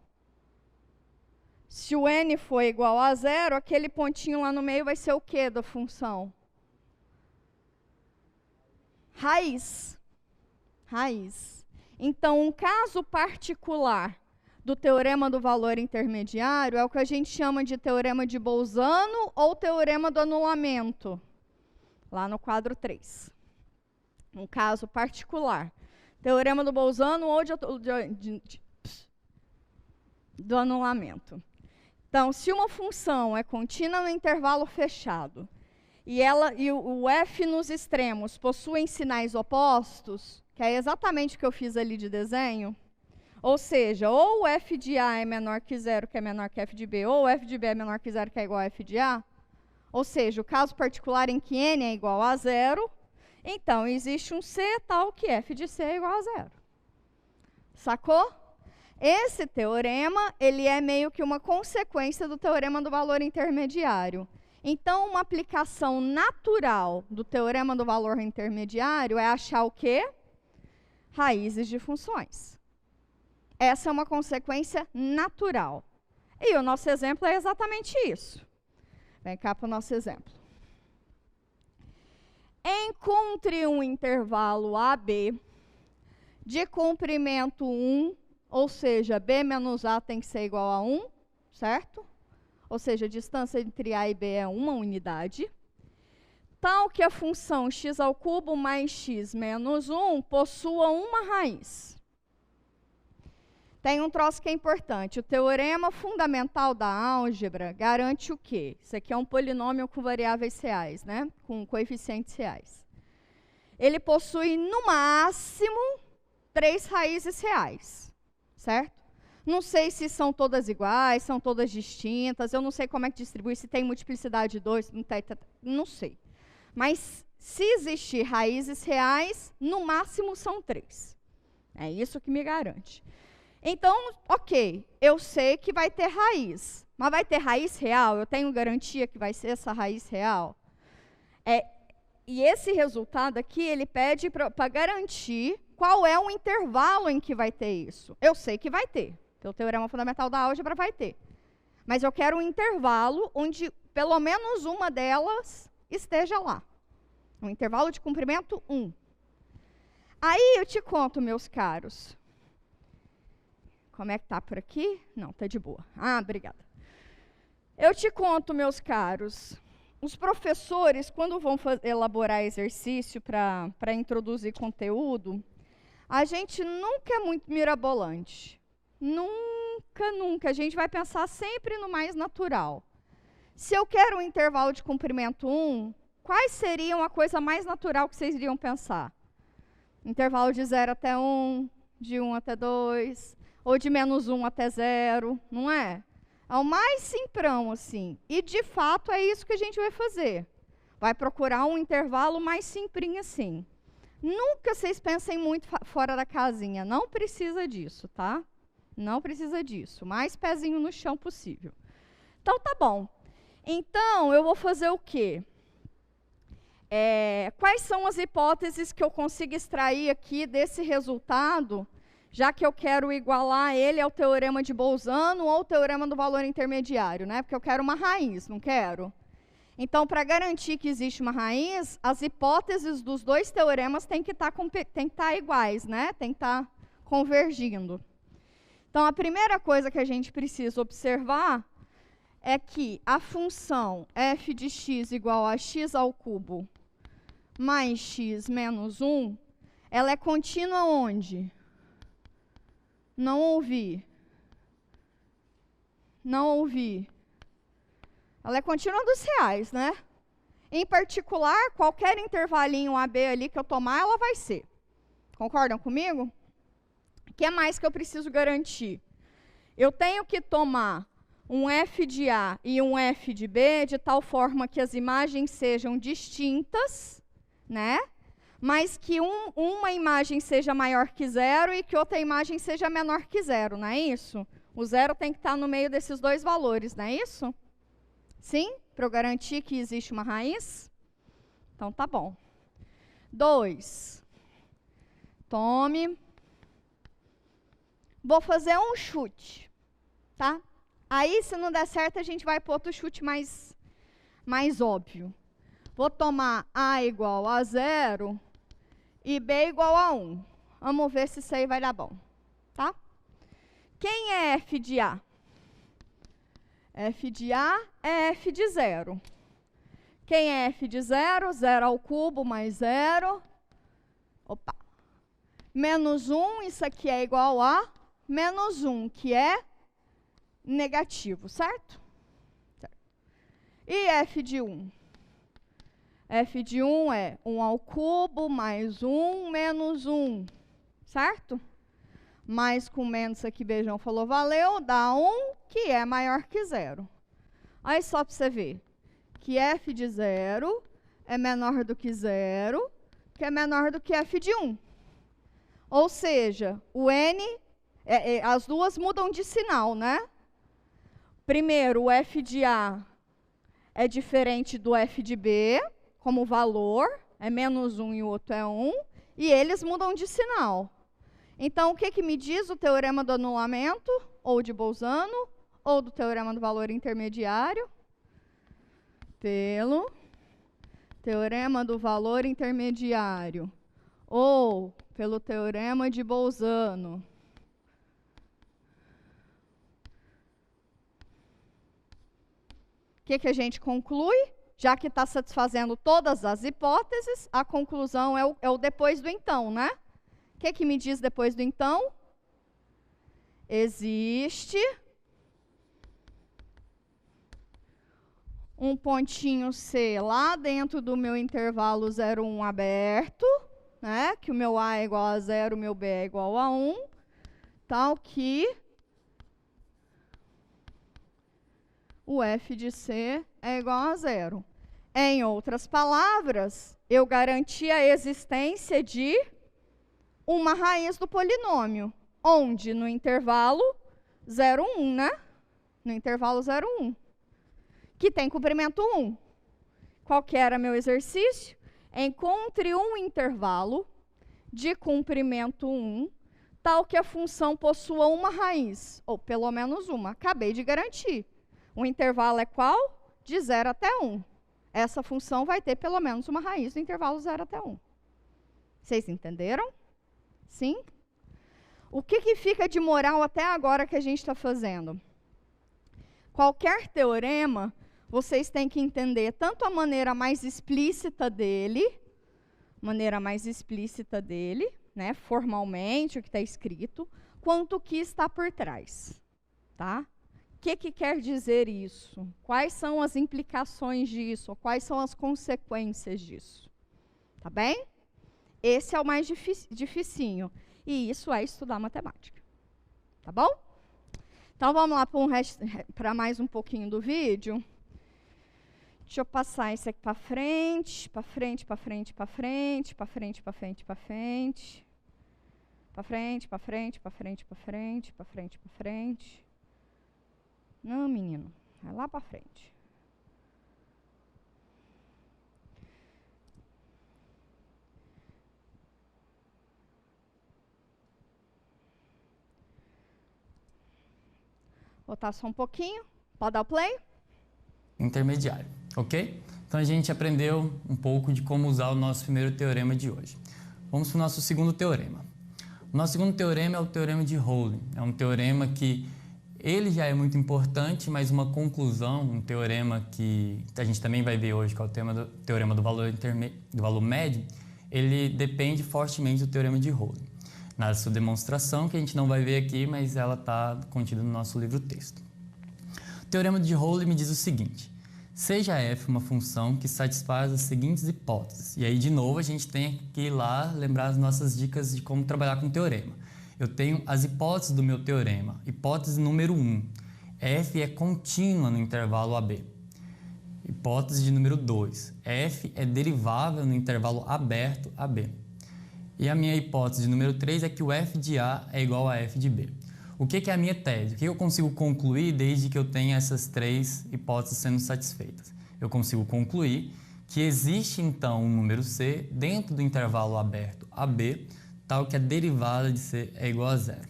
Se o n for igual a zero, aquele pontinho lá no meio vai ser o quê da função? Raiz. Raiz. Então, um caso particular do teorema do valor intermediário é o que a gente chama de teorema de Bolzano ou teorema do anulamento, lá no quadro 3. Um caso particular. Teorema do Bolzano ou do anulamento. Então, se uma função é contínua no intervalo fechado e o f nos extremos possuem sinais opostos, que é exatamente o que eu fiz ali de desenho, ou seja, ou o f de A é menor que zero, que é menor que f de B, ou o f de B é menor que zero, que é igual a f de A, ou seja, o caso particular em que n é igual a zero, então existe um C tal que f de C é igual a zero. Sacou? Esse teorema, ele é meio que uma consequência do teorema do valor intermediário. Então, uma aplicação natural do teorema do valor intermediário é achar o quê? Raízes de funções. Essa é uma consequência natural. E o nosso exemplo é exatamente isso. Vem cá para o nosso exemplo. Encontre um intervalo AB de comprimento 1, ou seja, B menos A tem que ser igual a 1, certo? Ou seja, a distância entre A e B é uma unidade. Tal que a função x² mais x menos 1 possua uma raiz. Tem um troço que é importante. O teorema fundamental da álgebra garante o quê? Isso aqui é um polinômio com variáveis reais, né? Com coeficientes reais. Ele possui, no máximo, 3 raízes reais, certo? Não sei se são todas iguais, são todas distintas, eu não sei como é que distribui, se tem multiplicidade de 2, não sei. Mas, se existir raízes reais, no máximo são 3. É isso que me garante. Então, ok, eu sei que vai ter raiz, mas vai ter raiz real? Eu tenho garantia que vai ser essa raiz real? E esse resultado aqui, ele pede para garantir qual é o intervalo em que vai ter isso. Eu sei que vai ter, porque o teorema fundamental da álgebra vai ter. Mas eu quero um intervalo onde pelo menos uma delas esteja lá. Um intervalo de comprimento 1. Aí eu te conto, meus caros. Como é que tá por aqui? Não, tá de boa. Ah, obrigada. Eu te conto, meus caros, os professores, quando vão elaborar exercício para introduzir conteúdo, a gente nunca é muito mirabolante. Nunca, nunca. A gente vai pensar sempre no mais natural. Se eu quero um intervalo de comprimento 1, quais seriam a coisa mais natural que vocês iriam pensar? Intervalo de 0 até 1, de 1 até 2, ou de menos 1 até 0, não é? É o mais simprão, assim. E, de fato, é isso que a gente vai fazer. Vai procurar um intervalo mais simprinho, assim. Nunca vocês pensem muito fora da casinha. Não precisa disso, tá? Não precisa disso. Mais pezinho no chão possível. Então, tá bom. Então, eu vou fazer o quê? Quais são as hipóteses que eu consigo extrair aqui desse resultado, já que eu quero igualar ele ao teorema de Bolzano ou ao teorema do valor intermediário, né? Porque eu quero uma raiz, não quero? Então, para garantir que existe uma raiz, as hipóteses dos dois teoremas têm que estar iguais, né? Tem que estar convergindo. Então, a primeira coisa que a gente precisa observar é que a função f de x igual a x ao cubo mais x menos 1, ela é contínua onde? Não ouvi. Não ouvi. Ela é contínua dos reais, né? Em particular, qualquer intervalinho AB ali que eu tomar, ela vai ser. Concordam comigo? O que mais que eu preciso garantir? Eu tenho que tomar um f de A e um f de B de tal forma que as imagens sejam distintas, né? Mas que uma imagem seja maior que 0 e que outra imagem seja menor que 0, não é isso? O 0 tem que estar no meio desses dois valores, não é isso? Sim? Para eu garantir que existe uma raiz? Então, tá bom. 2. Tome. Vou fazer um chute, tá? Aí, se não der certo, a gente vai para outro chute mais óbvio. Vou tomar A igual a 0 e B igual a 1. Vamos ver se isso aí vai dar bom, tá? Quem é f de A? F de A é f de 0. Quem é f de 0? 0 ao cubo mais 0. Opa. Menos 1, isso aqui é igual a menos 1, que é negativo, certo? E f de 1? F de 1 é 1 ao cubo mais 1 menos 1, certo? Mais com menos aqui, Beijão falou, valeu, dá 1, que é maior que 0. Aí só para você ver que f de 0 é menor do que 0, que é menor do que f de 1. Ou seja, o n, as duas mudam de sinal, né? Primeiro, o f de A é diferente do f de B, como valor, é menos 1 e o outro é 1, e eles mudam de sinal. Então, o que me diz o teorema do anulamento, ou de Bolzano, ou do teorema do valor intermediário? Pelo teorema do valor intermediário, ou pelo teorema de Bolzano. O que a gente conclui? Já que está satisfazendo todas as hipóteses, a conclusão é o depois do então, né? O que me diz depois do então? Existe um pontinho C lá dentro do meu intervalo 0, 1 aberto, né? Que o meu A é igual a 0, o meu B é igual a 1, tal que o f de C é igual a 0. Em outras palavras, eu garanti a existência de uma raiz do polinômio. Onde? No intervalo 0, 1, né? No intervalo 0, 1. Que tem comprimento 1. Qual que era meu exercício? Encontre um intervalo de comprimento 1, tal que a função possua uma raiz, ou pelo menos uma. Acabei de garantir. O intervalo é qual? De 0 até 1. Essa função vai ter pelo menos uma raiz do intervalo 0 até 1. Vocês entenderam? Sim? O que fica de moral até agora que a gente está fazendo? qualquer teorema, vocês têm que entender tanto a maneira mais explícita dele, né, formalmente, o que está escrito, quanto o que está por trás, tá? O que quer dizer isso? Quais são as implicações disso? Quais são as consequências disso? Tá bem? Esse é o mais dificinho. E isso é estudar matemática. Tá bom? Então, vamos lá para mais um pouquinho do vídeo. Deixa eu passar isso aqui para frente, para frente, para frente, para frente, para frente, para frente, para frente. Para frente, para frente, para frente, para frente, para frente, para frente. Não, menino, é lá para frente. Botar só um pouquinho. Pode dar o play? Intermediário, ok? Então a gente aprendeu um pouco de como usar o nosso primeiro teorema de hoje. Vamos para o nosso segundo teorema. O nosso segundo teorema é o teorema de Rolling. É um teorema que ele já é muito importante, mas uma conclusão, um teorema que a gente também vai ver hoje, que é o teorema do valor médio, ele depende fortemente do teorema de Rolling. Na sua demonstração, que a gente não vai ver aqui, mas ela está contida no nosso livro-texto. O teorema de Rolling me diz o seguinte: seja f uma função que satisfaz as seguintes hipóteses. E aí, de novo, a gente tem que ir lá lembrar as nossas dicas de como trabalhar com o teorema. Eu tenho as hipóteses do meu teorema. Hipótese número 1. F é contínua no intervalo AB. Hipótese de número 2. F é derivável no intervalo aberto AB. E a minha hipótese de número 3 é que o f de A é igual a f de B. O que é a minha tese? O que eu consigo concluir desde que eu tenha essas três hipóteses sendo satisfeitas? Eu consigo concluir que existe, então, um número C dentro do intervalo aberto AB, tal que a derivada de C é igual a zero.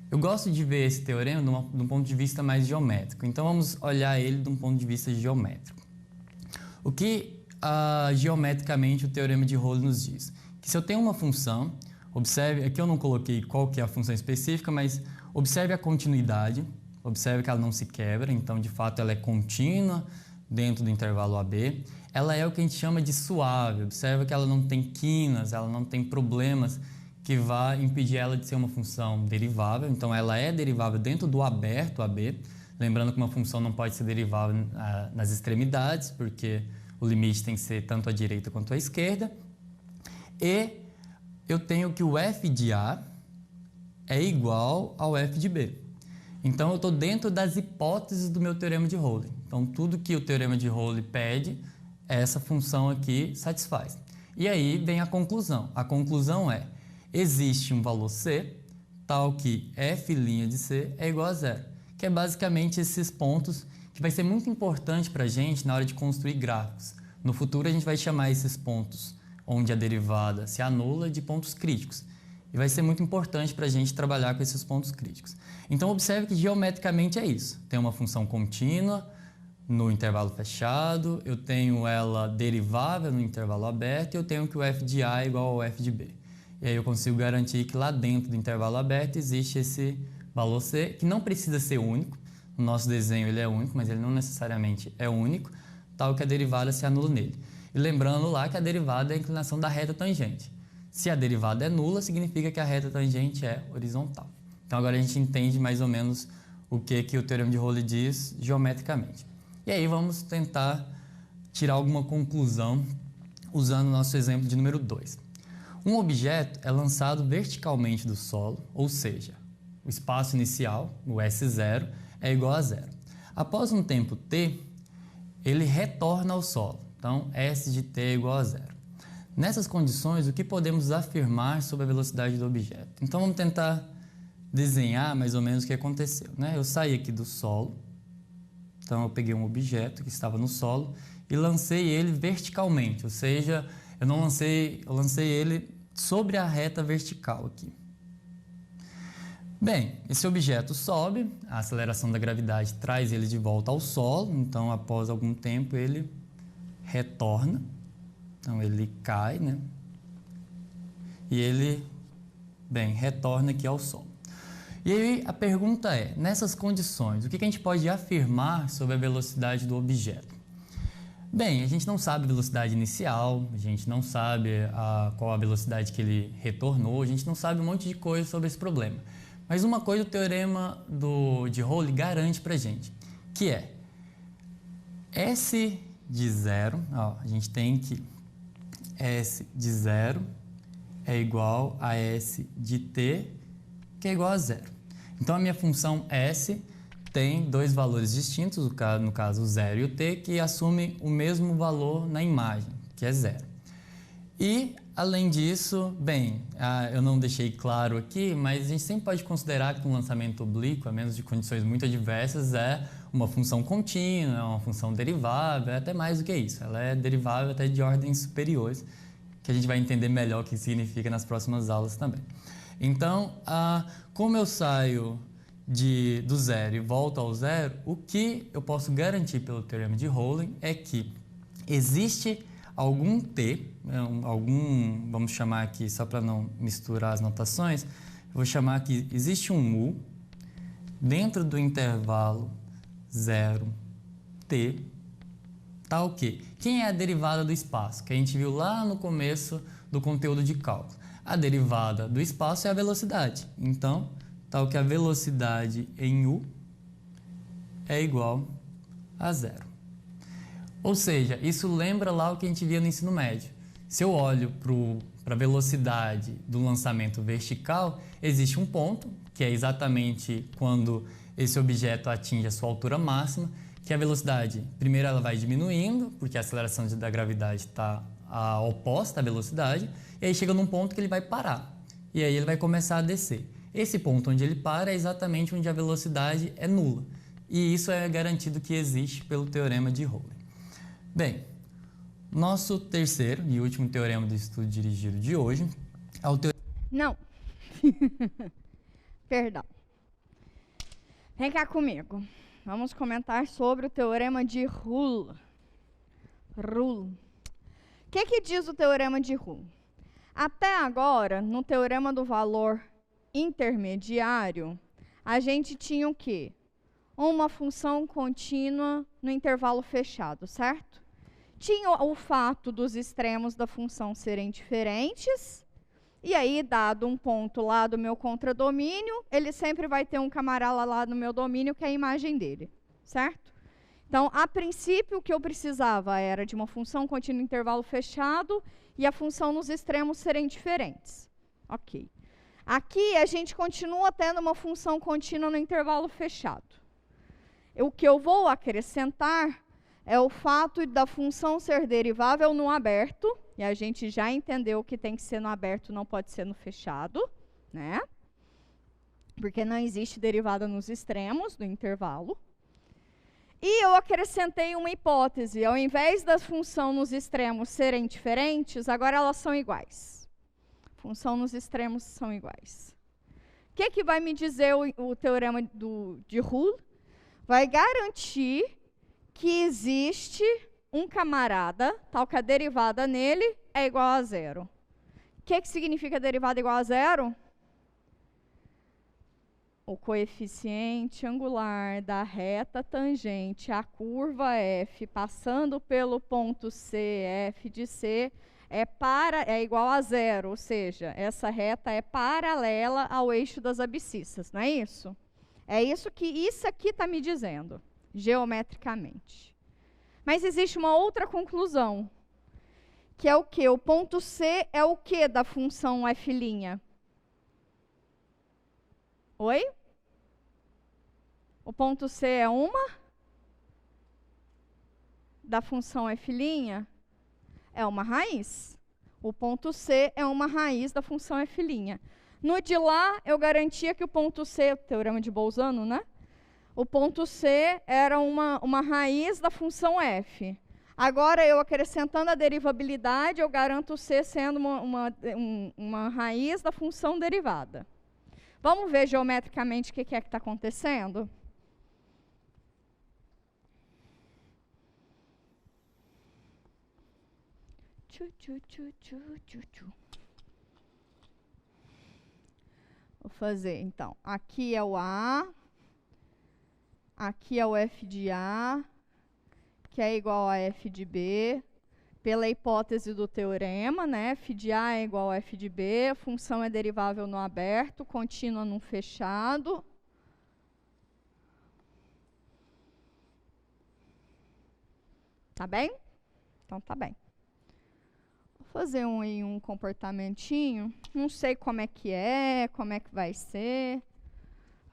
Eu gosto de ver esse teorema de um ponto de vista mais geométrico, então vamos olhar ele de um ponto de vista geométrico. O que geometricamente o teorema de Rolling nos diz? Que se eu tenho uma função, observe, aqui eu não coloquei qual que é a função específica, mas observe a continuidade, observe que ela não se quebra, então de fato ela é contínua dentro do intervalo AB. Ela é o que a gente chama de suave, observe que ela não tem quinas, ela não tem problemas que vá impedir ela de ser uma função derivável, então ela é derivável dentro do aberto AB, lembrando que uma função não pode ser derivável nas extremidades, porque o limite tem que ser tanto à direita quanto à esquerda. E eu tenho que o f de A é igual ao f de B. Então, eu estou dentro das hipóteses do meu teorema de Rolling. Então, tudo que o teorema de Rolling pede, essa função aqui satisfaz. E aí vem a conclusão. A conclusão é, existe um valor C, tal que f' de C é igual a zero. Que é basicamente esses pontos que vai ser muito importante para a gente na hora de construir gráficos. No futuro, a gente vai chamar esses pontos onde a derivada se anula de pontos críticos. E vai ser muito importante para a gente trabalhar com esses pontos críticos. Então, observe que geometricamente é isso. Tem uma função contínua no intervalo fechado, eu tenho ela derivável no intervalo aberto e eu tenho que o f de A é igual ao f de B. E aí eu consigo garantir que lá dentro do intervalo aberto existe esse valor C, que não precisa ser único. No nosso desenho ele é único, mas ele não necessariamente é único, tal que a derivada se anula nele. E lembrando lá que a derivada é a inclinação da reta tangente. Se a derivada é nula, significa que a reta tangente é horizontal. Então agora a gente entende mais ou menos o que o teorema de Rolling diz geometricamente. E aí vamos tentar tirar alguma conclusão usando o nosso exemplo de número 2. Um objeto é lançado verticalmente do solo, ou seja, o espaço inicial, o S0, é igual a zero. Após um tempo t, ele retorna ao solo. Então, S de t é igual a zero. Nessas condições, o que podemos afirmar sobre a velocidade do objeto? Então, vamos tentar desenhar mais ou menos o que aconteceu, né? Eu saí aqui do solo, então eu peguei um objeto que estava no solo e lancei ele verticalmente, ou seja, eu lancei ele sobre a reta vertical aqui. Bem, esse objeto sobe, a aceleração da gravidade traz ele de volta ao solo, então após algum tempo ele retorna, então ele cai, né? E ele, retorna aqui ao solo. E aí a pergunta é, nessas condições, o que a gente pode afirmar sobre a velocidade do objeto? Bem, a gente não sabe a velocidade inicial, a gente não sabe qual a velocidade que ele retornou, a gente não sabe um monte de coisa sobre esse problema. Mas uma coisa o teorema de Rowley garante pra gente, que é S de 0, a gente tem que S de 0 é igual a S de t, que é igual a 0. Então, a minha função S tem dois valores distintos, no caso o 0 e o t, que assumem o mesmo valor na imagem, que é 0. E, além disso, bem, eu não deixei claro aqui, mas a gente sempre pode considerar que um lançamento oblíquo, a menos de condições muito adversas, é uma função contínua, é uma função derivável, é até mais do que isso. Ela é derivável até de ordens superiores, que a gente vai entender melhor o que significa nas próximas aulas também. Então, como eu saio do zero e volto ao zero, o que eu posso garantir pelo teorema de Rowley é que existe algum t, vamos chamar aqui, só para não misturar as notações, eu vou chamar que existe um u dentro do intervalo 0t, tá o quê? Quem é a derivada do espaço? Que a gente viu lá no começo do conteúdo de cálculo. A derivada do espaço é a velocidade. Então, tal que a velocidade em u é igual a 0. Ou seja, isso lembra lá o que a gente via no ensino médio. Se eu olho para a velocidade do lançamento vertical, existe um ponto, que é exatamente quando esse objeto atinge a sua altura máxima, que a velocidade, primeiro ela vai diminuindo, porque a aceleração da gravidade está oposta à velocidade, e aí chega num ponto que ele vai parar, e aí ele vai começar a descer. Esse ponto onde ele para é exatamente onde a velocidade é nula, e isso é garantido que existe pelo teorema de Rowley. Bem, nosso terceiro e último teorema do estudo dirigido de hoje é o teorema... Não. Perdão. Vem cá comigo. Vamos comentar sobre o teorema de Rowley. O que diz o teorema de Rowley? Até agora, no teorema do valor intermediário, a gente tinha o quê? Uma função contínua no intervalo fechado, certo? Tinha o fato dos extremos da função serem diferentes, e aí, dado um ponto lá do meu contradomínio, ele sempre vai ter um camarada lá no meu domínio, que é a imagem dele, certo? Então, a princípio, o que eu precisava era de uma função contínua no intervalo fechado e a função nos extremos serem diferentes. Ok. Aqui, a gente continua tendo uma função contínua no intervalo fechado. O que eu vou acrescentar é o fato da função ser derivável no aberto, e a gente já entendeu que tem que ser no aberto, não pode ser no fechado, né? Porque não existe derivada nos extremos do intervalo. E eu acrescentei uma hipótese, ao invés da função nos extremos serem diferentes, agora elas são iguais. Função nos extremos são iguais. O que vai me dizer o teorema de Rowley? Vai garantir que existe um camarada, tal que a derivada nele é igual a 0. O que significa derivada igual a 0? O coeficiente angular da reta tangente à curva f, passando pelo ponto C, f de C, é igual a 0, ou seja, essa reta é paralela ao eixo das abscissas, não é isso? É isso que isso aqui está me dizendo, geometricamente. Mas existe uma outra conclusão, que é o quê? O ponto C é o quê da função f'? Oi? O ponto C é uma da função f'? É uma raiz. O ponto C é uma raiz da função f'. No de lá, eu garantia que o ponto C, teorema de Bolzano, né? O ponto C era uma raiz da função f. Agora, eu acrescentando a derivabilidade, eu garanto o C sendo uma raiz da função derivada. Vamos ver geometricamente o que é que está acontecendo? Vou fazer, então, aqui é o A, aqui é o f de A, que é igual a f de B, pela hipótese do teorema, né? F de A é igual a f de B, a função é derivável no aberto, contínua no fechado. Tá bem? Então tá bem. Vou fazer um comportamentinho. Não sei como é, como é que vai ser.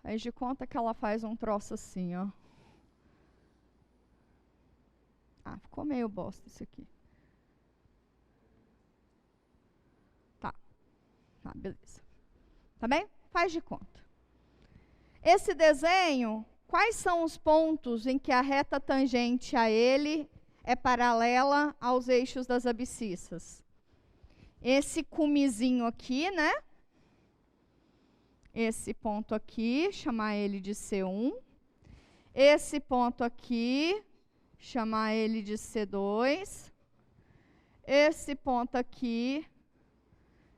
Faz de conta que ela faz um troço assim, ó. Ah, ficou meio bosta isso aqui. Tá. Ah, beleza. Tá bem? Faz de conta. Esse desenho, quais são os pontos em que a reta tangente a ele é paralela aos eixos das abscissas? Esse cumezinho aqui, né? Esse ponto aqui, chamar ele de C1. Esse ponto aqui, chamar ele de C2. Esse ponto aqui,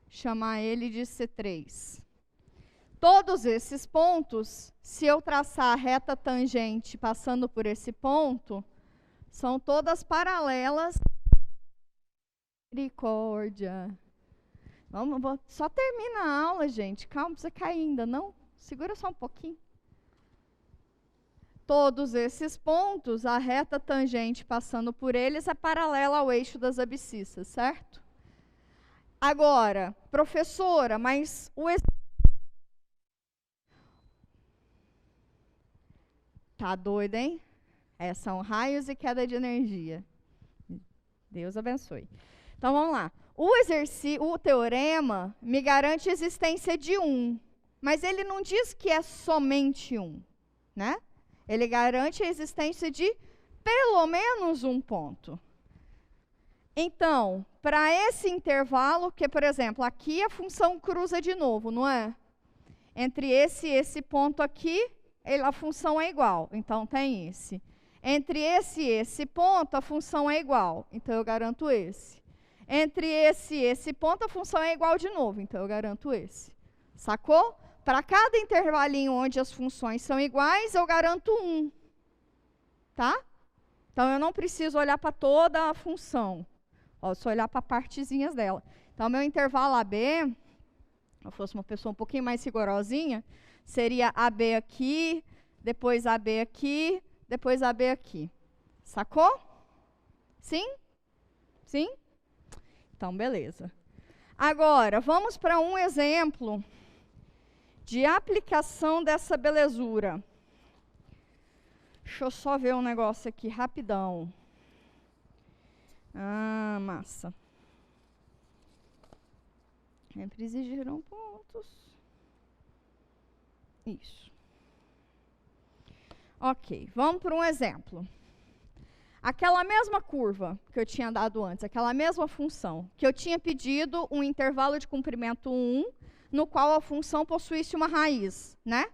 chamar ele de C3. Todos esses pontos, se eu traçar a reta tangente passando por esse ponto, são todas paralelas. Misericórdia. Vamos, só termina a aula, gente. Calma, não precisa cair ainda, não? Segura só um pouquinho. Todos esses pontos, a reta tangente passando por eles é paralela ao eixo das abscissas, certo? Agora, professora, mas o... Tá doido, hein? São raios e queda de energia. Deus abençoe. Então, vamos lá. O teorema me garante a existência de 1, mas ele não diz que é somente 1, né? Ele garante a existência de pelo menos um ponto. Então, para esse intervalo, que, por exemplo, aqui a função cruza de novo, não é? Entre esse e esse ponto aqui, a função é igual, então tem esse. Entre esse e esse ponto, a função é igual, então eu garanto esse. Entre esse e esse ponto, a função é igual de novo, então eu garanto esse. Sacou? Para cada intervalinho onde as funções são iguais, eu garanto 1. Tá? Então, eu não preciso olhar para toda a função. Ó, só olhar para partezinhas dela. Então, meu intervalo AB, se eu fosse uma pessoa um pouquinho mais rigorosinha, seria AB aqui, depois AB aqui, depois AB aqui. Sacou? Sim? Sim? Então, beleza. Agora, vamos para um exemplo de aplicação dessa belezura. Deixa eu só ver um negócio aqui, rapidão. Ah, massa. Sempre exigiram pontos. Isso. Ok, vamos para um exemplo. Aquela mesma curva que eu tinha dado antes, aquela mesma função, que eu tinha pedido um intervalo de comprimento 1, no qual a função possuísse uma raiz, né?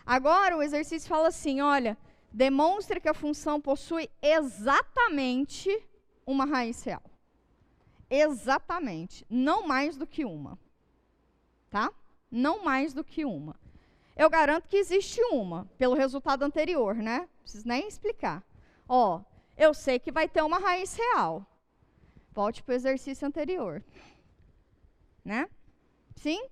Agora o exercício fala assim, olha, demonstre que a função possui exatamente uma raiz real. Exatamente, não mais do que uma. Tá? Não mais do que uma. Eu garanto que existe uma, pelo resultado anterior, né? Não preciso nem explicar. Ó, eu sei que vai ter uma raiz real. Volte para o exercício anterior. Né? Sim?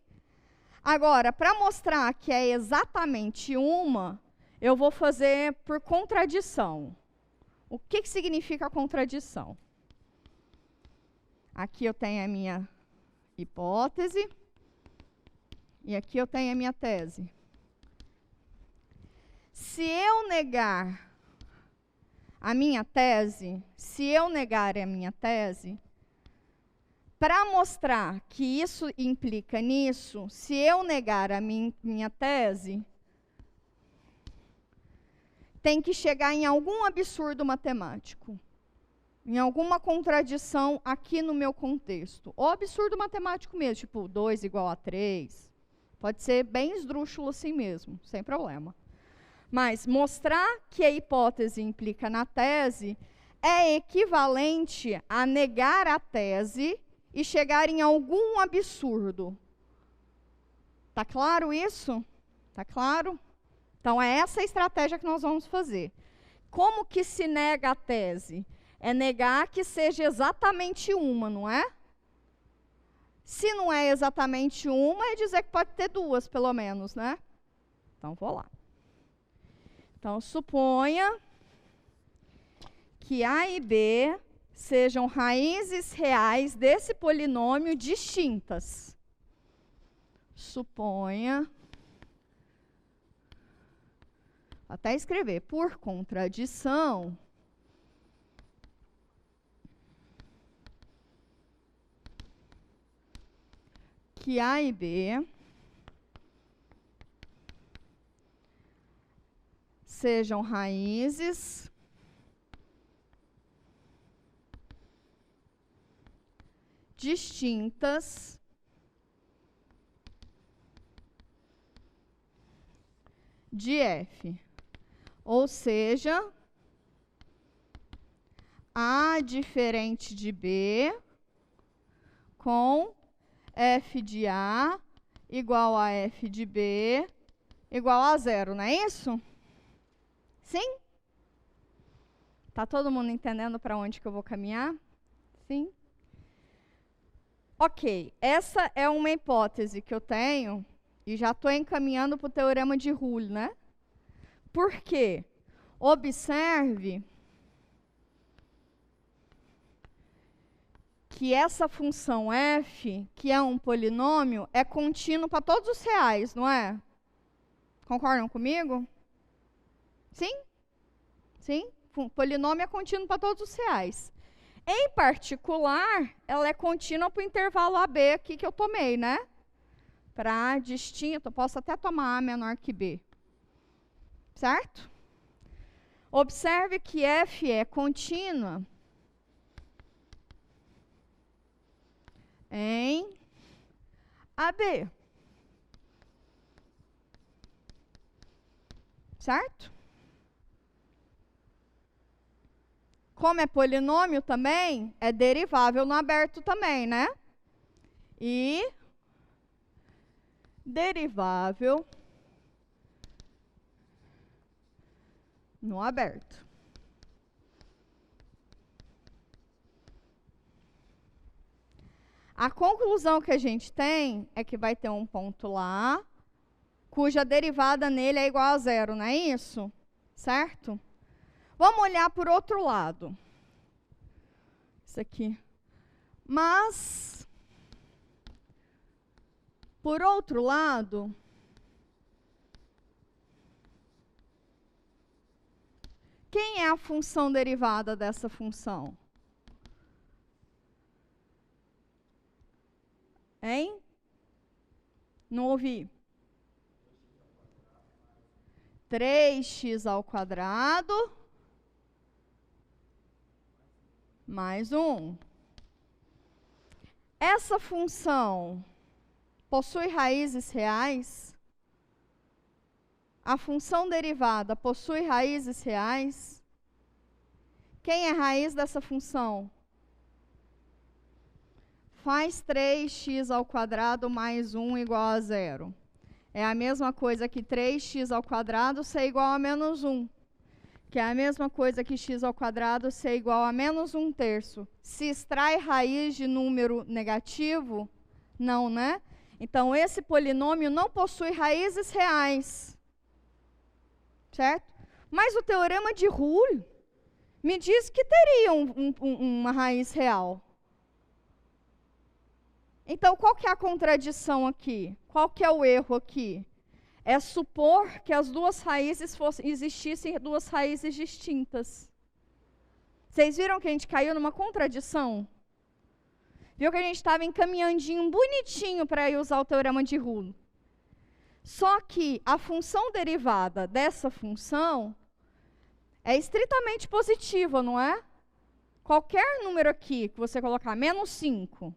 Agora, para mostrar que é exatamente uma, eu vou fazer por contradição. O que significa contradição? Aqui eu tenho a minha hipótese e aqui eu tenho a minha tese. Se eu negar a minha tese, para mostrar que isso implica nisso, se eu negar a minha tese, tem que chegar em algum absurdo matemático, em alguma contradição aqui no meu contexto. Ou absurdo matemático mesmo, tipo 2 igual a 3. Pode ser bem esdrúxulo assim mesmo, sem problema. Mas mostrar que a hipótese implica na tese é equivalente a negar a tese e chegar em algum absurdo. Tá claro isso? Tá claro? Então, é essa a estratégia que nós vamos fazer. Como que se nega a tese? É negar que seja exatamente uma, não é? Se não é exatamente uma, é dizer que pode ter duas, pelo menos, né? Então, vou lá. Então, suponha que A e B sejam raízes reais desse polinômio distintas. Suponha, até escrever, por contradição, que A e B sejam raízes distintas de F. Ou seja, A diferente de B com F de A igual a F de B igual a 0, não é isso? Sim? Tá todo mundo entendendo para onde que eu vou caminhar? Sim? Ok, essa é uma hipótese que eu tenho e já estou encaminhando para o teorema de Ruhl, né? Por quê? Observe que essa função f, que é um polinômio, é contínuo para todos os reais, não é? Concordam comigo? Sim? Sim? Polinômio é contínuo para todos os reais. Em particular, ela é contínua para o intervalo AB aqui que eu tomei, né? Para A distinto, eu posso até tomar A menor que B. Certo? Observe que F é contínua em AB. Certo? Como é polinômio também, é derivável no aberto também, né? E derivável no aberto. A conclusão que a gente tem é que vai ter um ponto lá, cuja derivada nele é igual a 0, não é isso? Certo? Vamos olhar por outro lado. Isso aqui. Mas, por outro lado, quem é a função derivada dessa função? Hein? Não ouvi. 3x ao quadrado mais 1. Essa função possui raízes reais? A função derivada possui raízes reais? Quem é raiz dessa função? Faz 3x ao quadrado mais 1 igual a 0. É a mesma coisa que 3x ao quadrado ser igual a menos 1. Que é a mesma coisa que x ao quadrado ser igual a menos 1/3. Se extrai raiz de número negativo? Não, né? Então, esse polinômio não possui raízes reais. Certo? Mas o teorema de Ruhl me diz que teria uma raiz real. Então, qual que é a contradição aqui? Qual que é o erro aqui? É supor que as duas raízes existissem duas raízes distintas. Vocês viram que a gente caiu numa contradição? Viu que a gente estava encaminhandinho, bonitinho, para ir usar o teorema de Ruhl. Só que a função derivada dessa função é estritamente positiva, não é? Qualquer número aqui que você colocar, menos 5,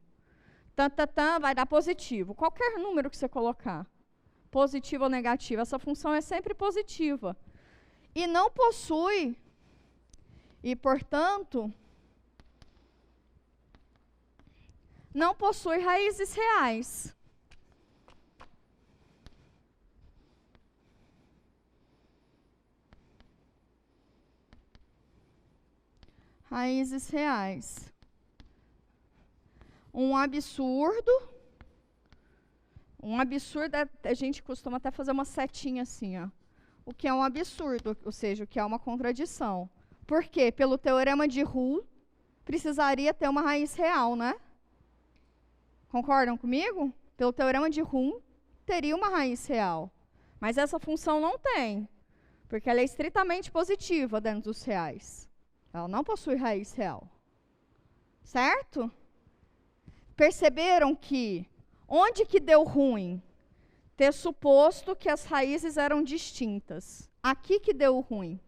vai dar positivo. Qualquer número que você colocar, positivo ou negativo, essa função é sempre positiva. E não possui, e portanto, não possui raízes reais. raízes reais. Um absurdo a gente costuma até fazer uma setinha assim, ó. O que é um absurdo, ou seja, o que é uma contradição. Por quê? Pelo teorema de Rolle, precisaria ter uma raiz real, né? Concordam comigo? Pelo teorema de Rolle, teria uma raiz real. Mas essa função não tem, porque ela é estritamente positiva dentro dos reais. Ela não possui raiz real. Certo? Perceberam que, onde que deu ruim? Ter suposto que as raízes eram distintas. Aqui que deu ruim.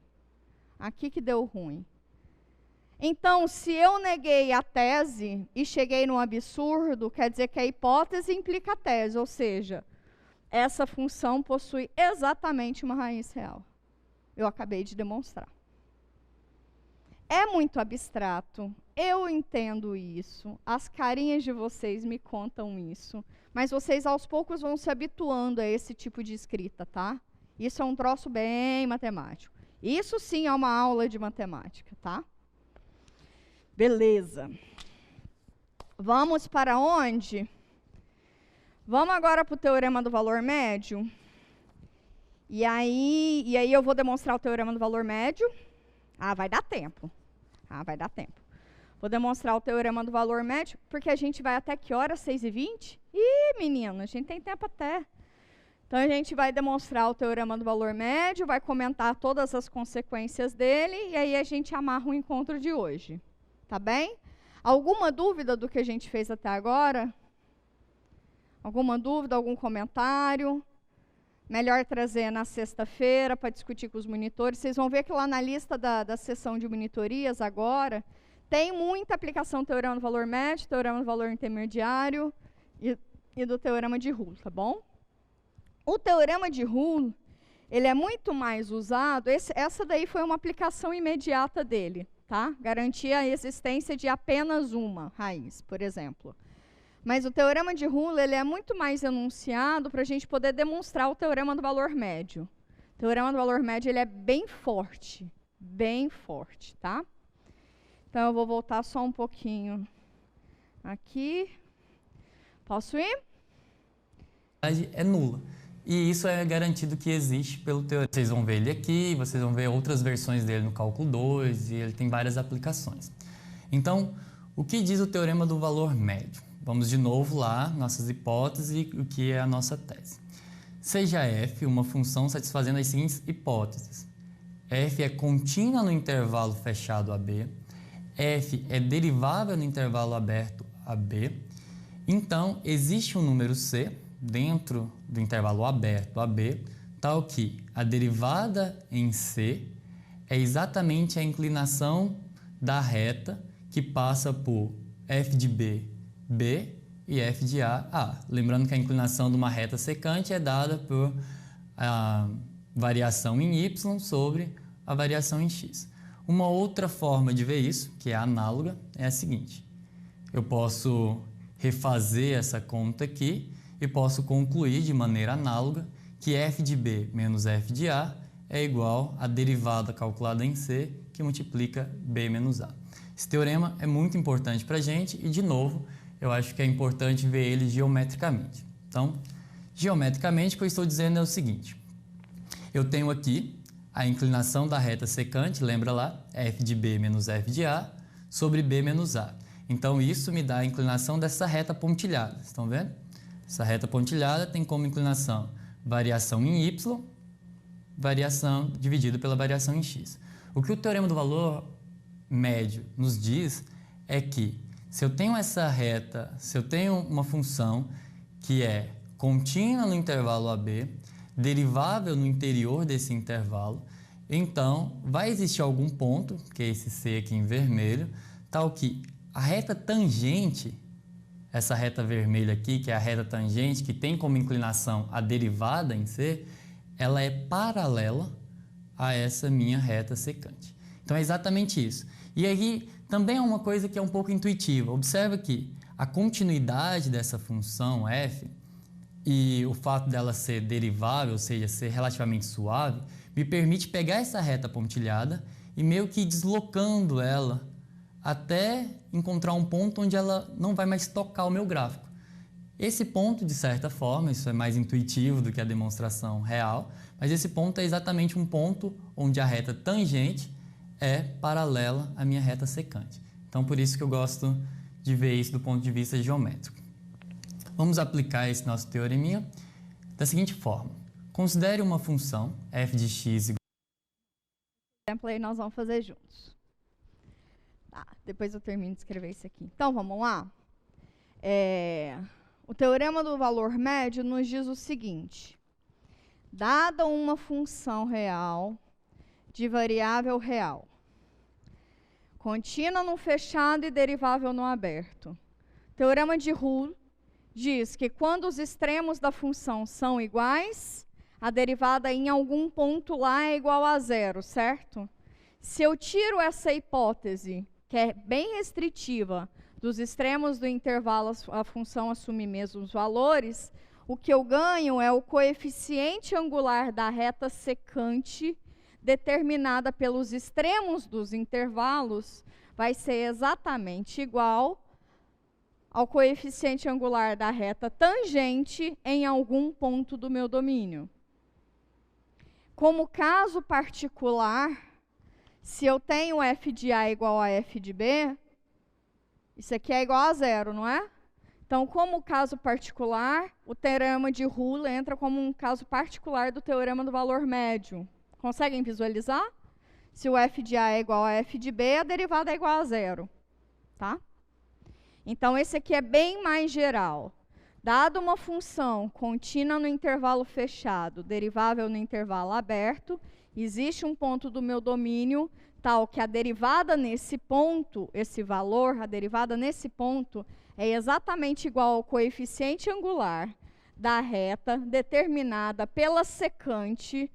Aqui que deu ruim. Então, se eu neguei a tese e cheguei num absurdo, quer dizer que a hipótese implica a tese, ou seja, essa função possui exatamente uma raiz real. Eu acabei de demonstrar. É muito abstrato, eu entendo isso, as carinhas de vocês me contam isso, mas vocês aos poucos vão se habituando a esse tipo de escrita, tá? Isso é um troço bem matemático. Isso sim é uma aula de matemática, tá? Beleza. Vamos para onde? Vamos agora para o teorema do valor médio. E aí eu vou demonstrar o teorema do valor médio. Vai dar tempo. Vai dar tempo. Vou demonstrar o teorema do valor médio, porque a gente vai até que hora? 6h20? Ih, menino, a gente tem tempo até. Então, a gente vai demonstrar o teorema do valor médio, vai comentar todas as consequências dele, e aí a gente amarra o encontro de hoje. Tá bem? Alguma dúvida do que a gente fez até agora? Alguma dúvida, algum comentário? Melhor trazer na sexta-feira para discutir com os monitores. Vocês vão ver que lá na lista da sessão de monitorias agora, tem muita aplicação do teorema do valor médio, teorema do valor intermediário e do teorema de Rolle, tá bom? O teorema de Rolle, ele é muito mais usado, essa daí foi uma aplicação imediata dele, tá? Garantia a existência de apenas uma raiz, por exemplo. Mas o teorema de Rolle, ele é muito mais enunciado para a gente poder demonstrar o teorema do valor médio. O teorema do valor médio, ele é bem forte, tá? Então, eu vou voltar só um pouquinho aqui. Posso ir? É nula. E isso é garantido que existe pelo teorema. Vocês vão ver ele aqui, vocês vão ver outras versões dele no cálculo 2, e ele tem várias aplicações. Então, o que diz o teorema do valor médio? Vamos de novo lá, nossas hipóteses e o que é a nossa tese. Seja f uma função satisfazendo as seguintes hipóteses. F é contínua no intervalo fechado AB, f é derivável no intervalo aberto AB, então existe um número C dentro do intervalo aberto AB, tal que a derivada em C é exatamente a inclinação da reta que passa por f de B, B e f de A, A. Lembrando que a inclinação de uma reta secante é dada por a variação em Y sobre a variação em X. Uma outra forma de ver isso, que é análoga, é a seguinte. Eu posso refazer essa conta aqui e posso concluir de maneira análoga que f de B menos f de A é igual à derivada calculada em C, que multiplica B menos A. Esse teorema é muito importante para a gente e, de novo, eu acho que é importante ver ele geometricamente. Então, geometricamente, o que eu estou dizendo é o seguinte. Eu tenho aqui a inclinação da reta secante, lembra lá, f de B menos f de A, sobre B menos A. Então, isso me dá a inclinação dessa reta pontilhada. Estão vendo? Essa reta pontilhada tem como inclinação variação em Y, variação dividida pela variação em X. O que o teorema do valor médio nos diz é que se eu tenho essa reta, se eu tenho uma função que é contínua no intervalo AB, derivável no interior desse intervalo, então vai existir algum ponto, que é esse C aqui em vermelho, tal que a reta tangente, essa reta vermelha aqui, que é a reta tangente, que tem como inclinação a derivada em C, ela é paralela a essa minha reta secante. Então é exatamente isso. E aí também é uma coisa que é um pouco intuitiva. Observa que a continuidade dessa função f e o fato dela ser derivável, ou seja, ser relativamente suave, me permite pegar essa reta pontilhada e meio que deslocando ela até encontrar um ponto onde ela não vai mais tocar o meu gráfico. Esse ponto, de certa forma, isso é mais intuitivo do que a demonstração real, mas esse ponto é exatamente um ponto onde a reta tangente é paralela à minha reta secante. Então, por isso que eu gosto de ver isso do ponto de vista geométrico. Vamos aplicar esse nosso teoreminha da seguinte forma. Considere uma função f de x igual... Exemplo aí nós vamos fazer juntos. Tá, depois eu termino de escrever isso aqui. Então, vamos lá. O teorema do valor médio nos diz o seguinte. Dada uma função real de variável real, contínua no fechado e derivável no aberto. O teorema de Rule diz que quando os extremos da função são iguais, a derivada em algum ponto lá é igual a zero, certo? Se eu tiro essa hipótese, que é bem restritiva, dos extremos do intervalo a função assume mesmos valores, o que eu ganho é o coeficiente angular da reta secante determinada pelos extremos dos intervalos, vai ser exatamente igual ao coeficiente angular da reta tangente em algum ponto do meu domínio. Como caso particular, se eu tenho f de A igual a f de B, isso aqui é igual a zero, não é? Então, como caso particular, o teorema de Rule entra como um caso particular do teorema do valor médio. Conseguem visualizar? Se o f de A é igual a f de B, a derivada é igual a zero. Tá? Então, esse aqui é bem mais geral. Dado uma função contínua no intervalo fechado, derivável no intervalo aberto, existe um ponto do meu domínio tal que a derivada nesse ponto, esse valor, a derivada nesse ponto, é exatamente igual ao coeficiente angular da reta determinada pela secante,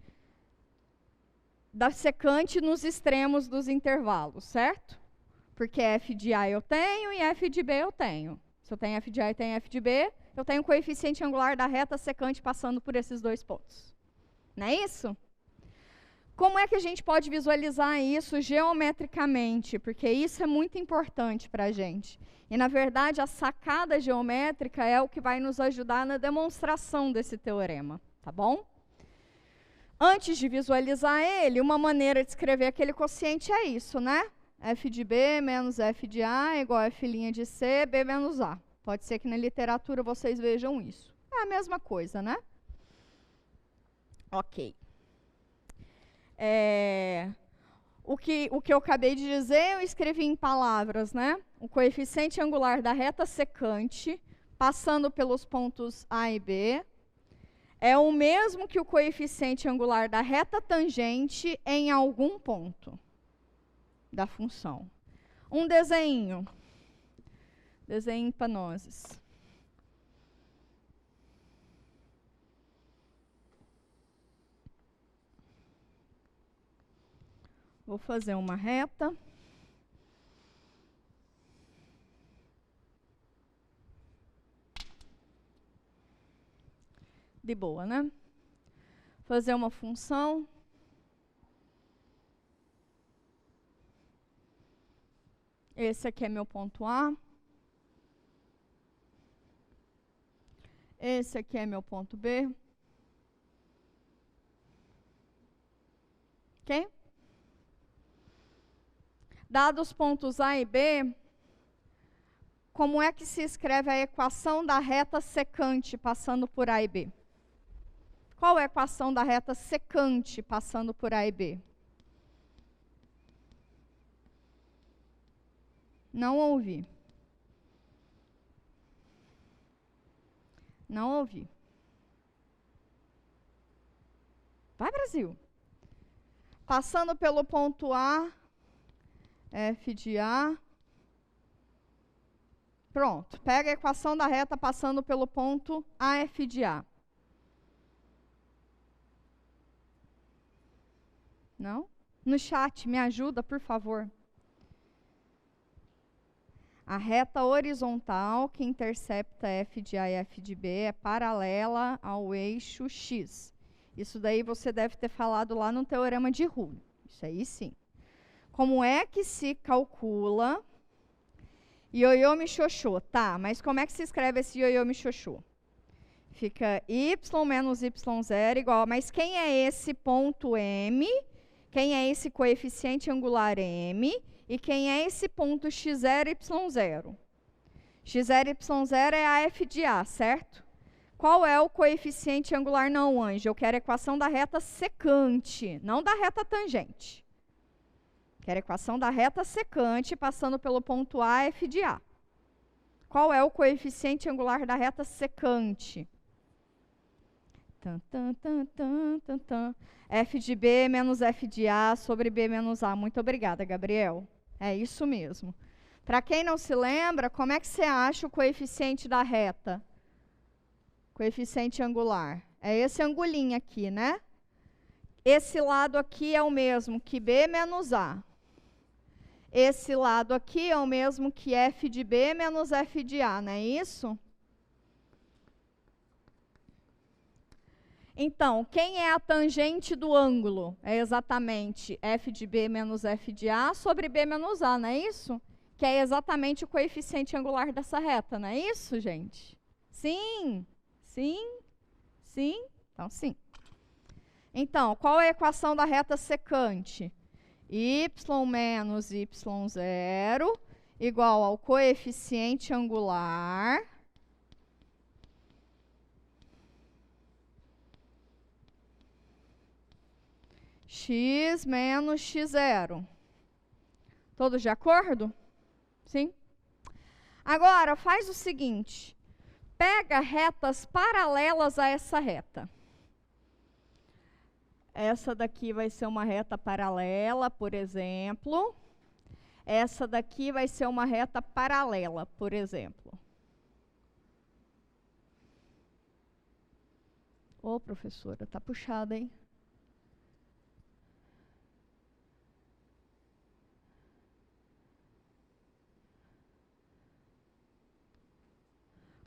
da secante nos extremos dos intervalos, certo? Porque f de A eu tenho e f de B eu tenho. Se eu tenho f de A e tenho f de B, eu tenho o coeficiente angular da reta secante passando por esses dois pontos. Não é isso? Como é que a gente pode visualizar isso geometricamente? Porque isso é muito importante para a gente. E, na verdade, a sacada geométrica é o que vai nos ajudar na demonstração desse teorema, tá bom? Antes de visualizar ele, uma maneira de escrever aquele quociente é isso, né? F de B menos F de A é igual a F' de C, B menos A. Pode ser que na literatura vocês vejam isso. É a mesma coisa, né? Ok. O que eu acabei de dizer, eu escrevi em palavras, né? O coeficiente angular da reta secante, passando pelos pontos A e B, é o mesmo que o coeficiente angular da reta tangente em algum ponto da função. Um desenho. Desenho para nós. Vou fazer uma reta. De boa, né? Fazer uma função. Esse aqui é meu ponto A. Esse aqui é meu ponto B. Ok? Dados os pontos A e B, como é que se escreve a equação da reta secante passando por A e B? Qual é a equação da reta secante passando por A e B? Não ouvi. Não ouvi. Vai, Brasil. Passando pelo ponto A, f de A. Pronto. Pega a equação da reta passando pelo ponto AF de A. Não? No chat, me ajuda, por favor. A reta horizontal que intercepta f de A e f de B é paralela ao eixo x. Isso daí você deve ter falado lá no teorema de Rule. Isso aí sim. Como é que se calcula Ioiô Michoxô, tá, mas como é que se escreve esse ioiô Michoxô? Fica y menos y0 igual, mas quem é esse ponto M? Quem é esse coeficiente angular M? E quem é esse ponto x0, y0? x0, y0 é a f de A, certo? Qual é o coeficiente angular não, Anjo? Eu quero a equação da reta secante, não da reta tangente. Quero a equação da reta secante passando pelo ponto A, f de A. Qual é o coeficiente angular da reta secante? F de B menos F de A sobre B menos A. Muito obrigada, Gabriel. É isso mesmo. Para quem não se lembra, como é que você acha o coeficiente da reta? Coeficiente angular. É esse angulinho aqui, né? Esse lado aqui é o mesmo que B menos A. Esse lado aqui é o mesmo que F de B menos F de A, não é isso? Então, quem é a tangente do ângulo? É exatamente F de B menos F de A sobre B menos A, não é isso? Que é exatamente o coeficiente angular dessa reta, não é isso, gente? Sim, sim, sim, então sim. Então, qual é a equação da reta secante? Y menos y0 igual ao coeficiente angular x menos x0. Todos de acordo? Sim? Agora, faz o seguinte. Pega retas paralelas a essa reta. Essa daqui vai ser uma reta paralela, por exemplo. Essa daqui vai ser uma reta paralela, por exemplo. Ô, professora, tá puxada, hein?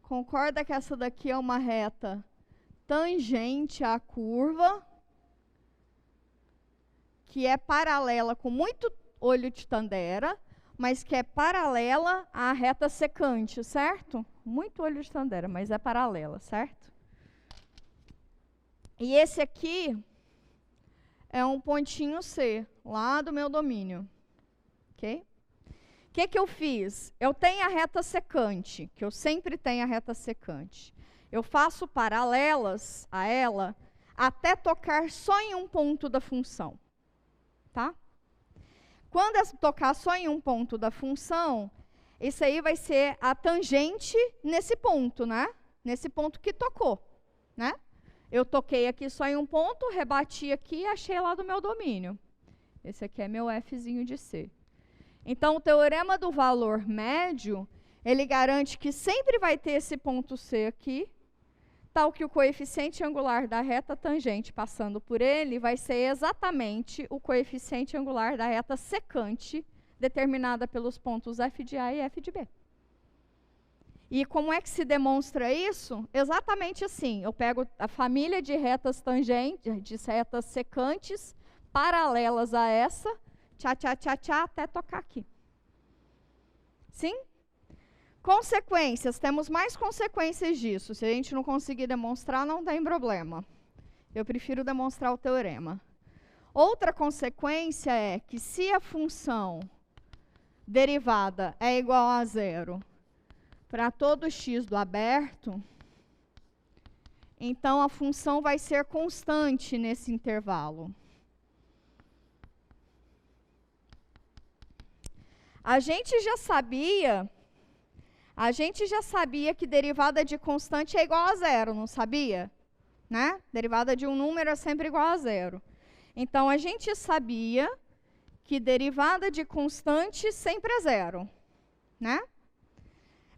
Concorda que essa daqui é uma reta tangente à curva, que é paralela com muito olho de Tandera, mas que é paralela à reta secante, certo? Muito olho de Tandera, mas é paralela, certo? E esse aqui é um pontinho C, lá do meu domínio, ok? O que eu fiz? Eu tenho a reta secante, que eu sempre tenho a reta secante. Eu faço paralelas a ela até tocar só em um ponto da função. Tá? Quando eu tocar só em um ponto da função, isso aí vai ser a tangente nesse ponto, né? Nesse ponto que tocou, né? Eu toquei aqui só em um ponto, rebati aqui e achei lá do meu domínio. Esse aqui é meu Fzinho de C. Então, o teorema do valor médio, ele garante que sempre vai ter esse ponto C aqui, tal que o coeficiente angular da reta tangente passando por ele vai ser exatamente o coeficiente angular da reta secante, determinada pelos pontos F de A e F de B. E como é que se demonstra isso? Exatamente assim, eu pego a família de retas tangentes, de retas secantes, paralelas a essa, tchá, tchá, tchá, tchá, até tocar aqui. Sim? Consequências, temos mais consequências disso. Se a gente não conseguir demonstrar, não tem problema. Eu prefiro demonstrar o teorema. Outra consequência é que se a função derivada é igual a zero para todo x do aberto, então a função vai ser constante nesse intervalo. A gente já sabia que derivada de constante é igual a zero, não sabia? Né? Derivada de um número é sempre igual a zero. Então, a gente sabia que derivada de constante sempre é zero, né?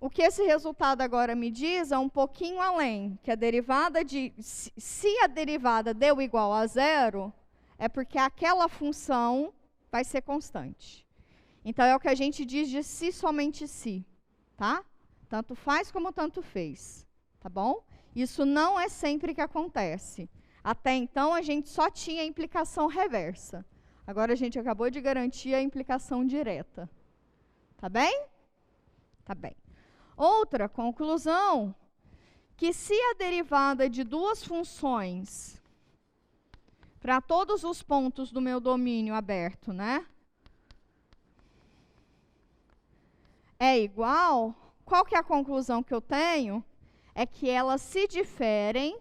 O que esse resultado agora me diz é um pouquinho além, que a derivada de... Se a derivada deu igual a zero, é porque aquela função vai ser constante. Então, é o que a gente diz de se somente se, tá? Tanto faz como tanto fez, tá bom? Isso não é sempre que acontece. Até então, a gente só tinha a implicação reversa. Agora, a gente acabou de garantir a implicação direta. Tá bem? Tá bem. Outra conclusão, que se a derivada de duas funções para todos os pontos do meu domínio aberto, né, é igual, qual que é a conclusão que eu tenho? É que elas se diferem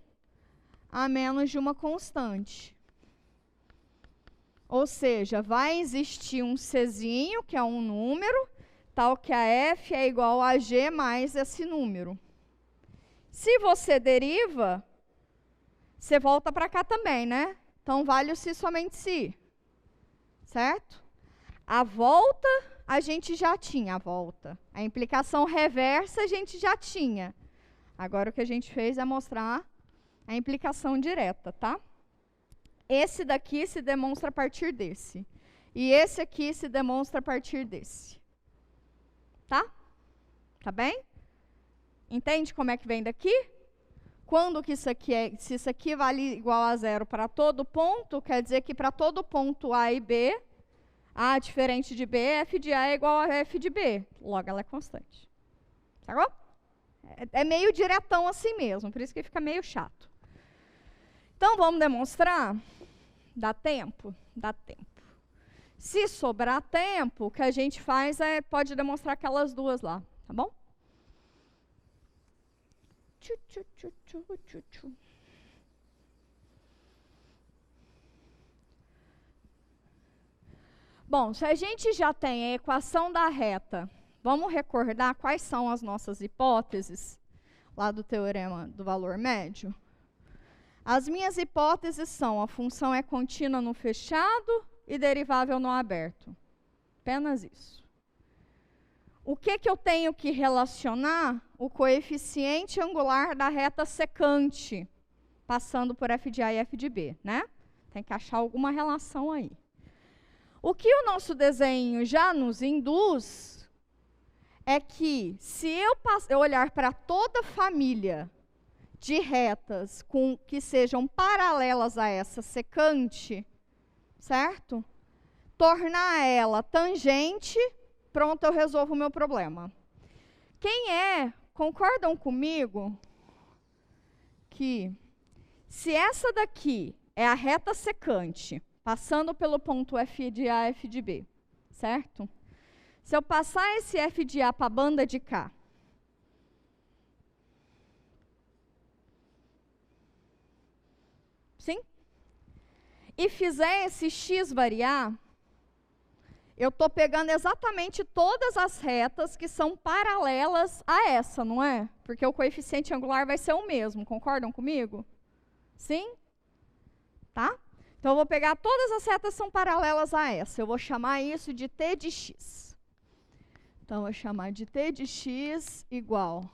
a menos de uma constante. Ou seja, vai existir um Czinho, que é um número, tal que a f é igual a g mais esse número. Se você deriva, você volta para cá também, né? Então, vale o se somente se. Certo? A volta, a gente já tinha a volta. A implicação reversa, a gente já tinha. Agora, o que a gente fez é mostrar a implicação direta, tá? Esse daqui se demonstra a partir desse. E esse aqui se demonstra a partir desse. Tá? Tá bem? Entende como é que vem daqui? Quando que isso aqui é, se isso aqui vale igual a zero para todo ponto, quer dizer que para todo ponto A e B, A diferente de B, f de A é igual a f de B. Logo, ela é constante. Tá bom? É meio diretão assim mesmo, por isso que fica meio chato. Então, vamos demonstrar? Dá tempo? Dá tempo. Se sobrar tempo, o que a gente faz é, pode demonstrar aquelas duas lá, tá bom? Bom, se a gente já tem a equação da reta, vamos recordar quais são as nossas hipóteses lá do teorema do valor médio? As minhas hipóteses são: a função é contínua no fechado e derivável no aberto. Apenas isso. O que eu tenho que relacionar? O coeficiente angular da reta secante, passando por f de A e f de B, né? Tem que achar alguma relação aí. O que o nosso desenho já nos induz é que, se eu olhar para toda a família de retas que sejam paralelas a essa secante, certo? Tornar ela tangente, pronto, eu resolvo o meu problema. Concordam comigo que se essa daqui é a reta secante, passando pelo ponto f de A, f de B, certo? Se eu passar esse f de A para a banda de cá, sim? E fizer esse x variar, eu estou pegando exatamente todas as retas que são paralelas a essa, não é? Porque o coeficiente angular vai ser o mesmo, concordam comigo? Sim? Tá? Então, eu vou pegar todas as retas que são paralelas a essa. Eu vou chamar isso de t de x. Então, eu vou chamar de t de x igual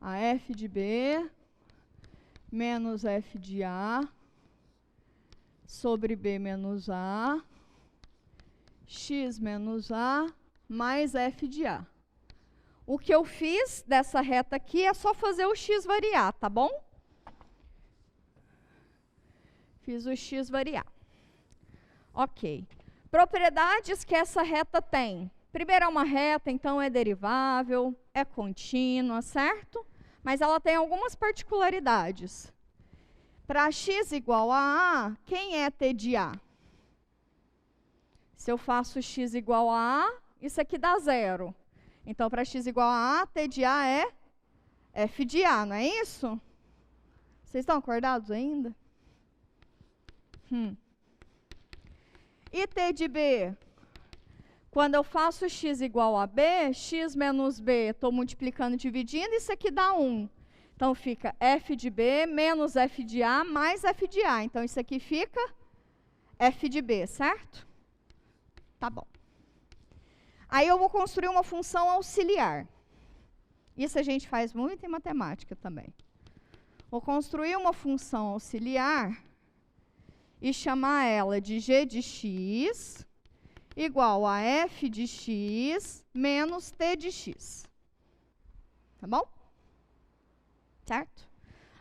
a f de B menos f de A sobre B menos A, x menos A mais f de A. O que eu fiz dessa reta aqui é só fazer o x variar, tá bom? Fiz o x variar. Ok. Propriedades que essa reta tem. Primeiro, é uma reta, então é derivável, é contínua, certo? Mas ela tem algumas particularidades. Para x igual a A, quem é t de A? Se eu faço x igual a A, isso aqui dá zero. Então, para x igual a A, t de A é f de A, não é isso? Vocês estão acordados ainda? E t de B? Quando eu faço x igual a B, x menos B, estou multiplicando e dividindo, isso aqui dá 1. Então, fica f de B menos f de A mais f de A. Então, isso aqui fica f de B, certo? Tá bom. Aí, eu vou construir uma função auxiliar. Isso a gente faz muito em matemática também. Vou construir uma função auxiliar e chamar ela de g de x igual a f de x menos t de x. Tá bom? Certo?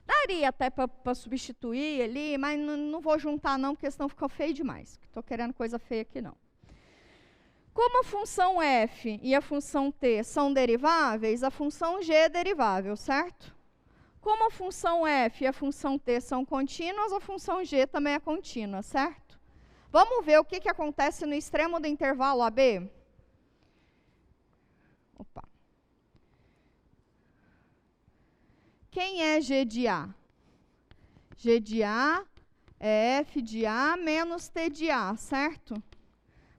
Daria até para substituir ali, mas não vou juntar não, porque senão fica feio demais. Estou querendo coisa feia aqui não. Como a função f e a função t são deriváveis, a função g é derivável, certo? Como a função f e a função t são contínuas, a função g também é contínua, certo? Vamos ver o que acontece no extremo do intervalo AB? Opa. Quem é g de A? G de A é f de A menos t de A, certo?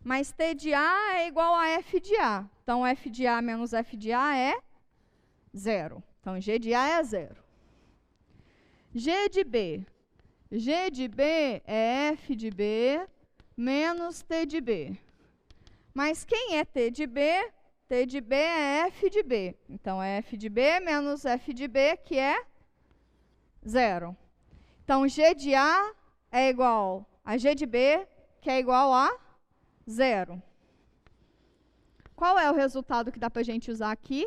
Mas t de A é igual a f de A. Então, f de A menos f de A é 0. Então, g de A é 0. G de B. G de B é f de B menos t de B. Mas quem é t de B? T de B é f de B. Então, é f de B menos f de B, que é 0. Então, g de A é igual a g de B, que é igual a 0. Qual é o resultado que dá para a gente usar aqui?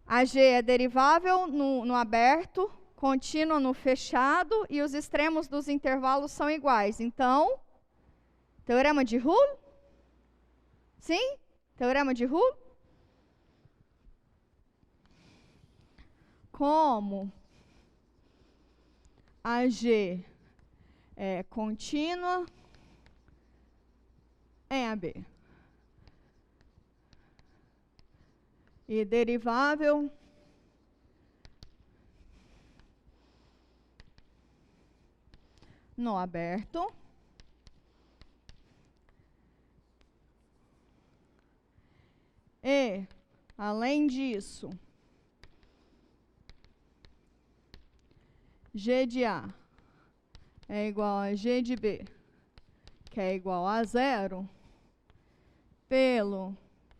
A G é derivável no aberto, contínua no fechado, e os extremos dos intervalos são iguais. Então, teorema de Joule? Sim? Teorema de Joule? Como a G é contínua em AB e derivável no aberto, e, além disso, G de A é igual a G de B, que é igual a 0, pelo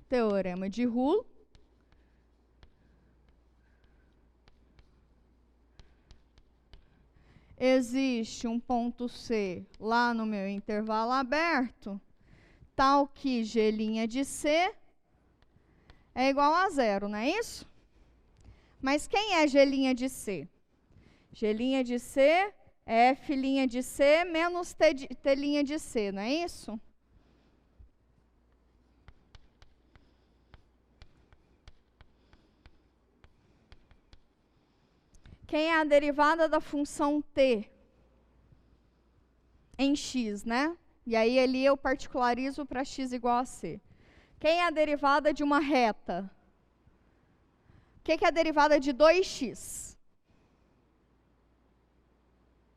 teorema de Joule, existe um ponto C lá no meu intervalo aberto, tal que G' de C é igual a 0, não é isso? Mas quem é G' de C? G' de C é F' de C menos T' de C, não é isso? Quem é a derivada da função t em x, né? E aí ali eu particularizo para x igual a c. Quem é a derivada de uma reta? O que é a derivada de 2x?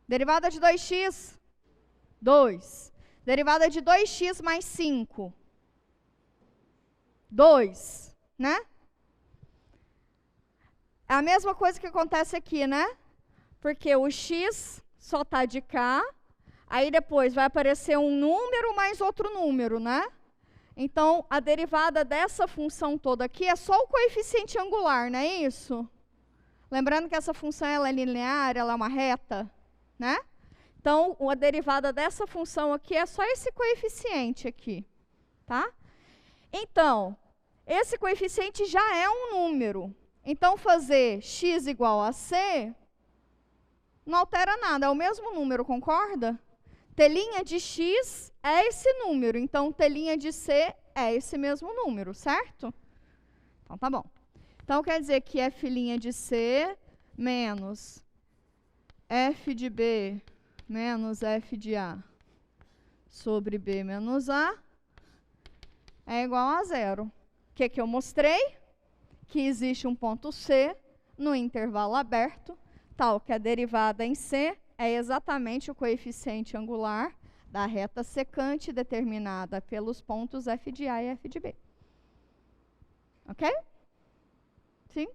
Derivada de 2x? 2. Derivada de 2x mais 5? 2, né? É a mesma coisa que acontece aqui, né? Porque o x só está de cá, aí depois vai aparecer um número mais outro número, né? Então, a derivada dessa função toda aqui é só o coeficiente angular, não é isso? Lembrando que essa função ela é linear, ela é uma reta, né? Então, a derivada dessa função aqui é só esse coeficiente aqui, tá? Então, esse coeficiente já é um número. Então, fazer x igual a c não altera nada, é o mesmo número, concorda? T' de x é esse número, então T' de c é esse mesmo número, certo? Então, tá bom. Então, quer dizer que F' de c menos f de b menos f de a sobre b menos a é igual a 0. O que eu mostrei? Que existe um ponto C no intervalo aberto, tal que a derivada em C é exatamente o coeficiente angular da reta secante determinada pelos pontos f de A e f de B. Ok? Sim?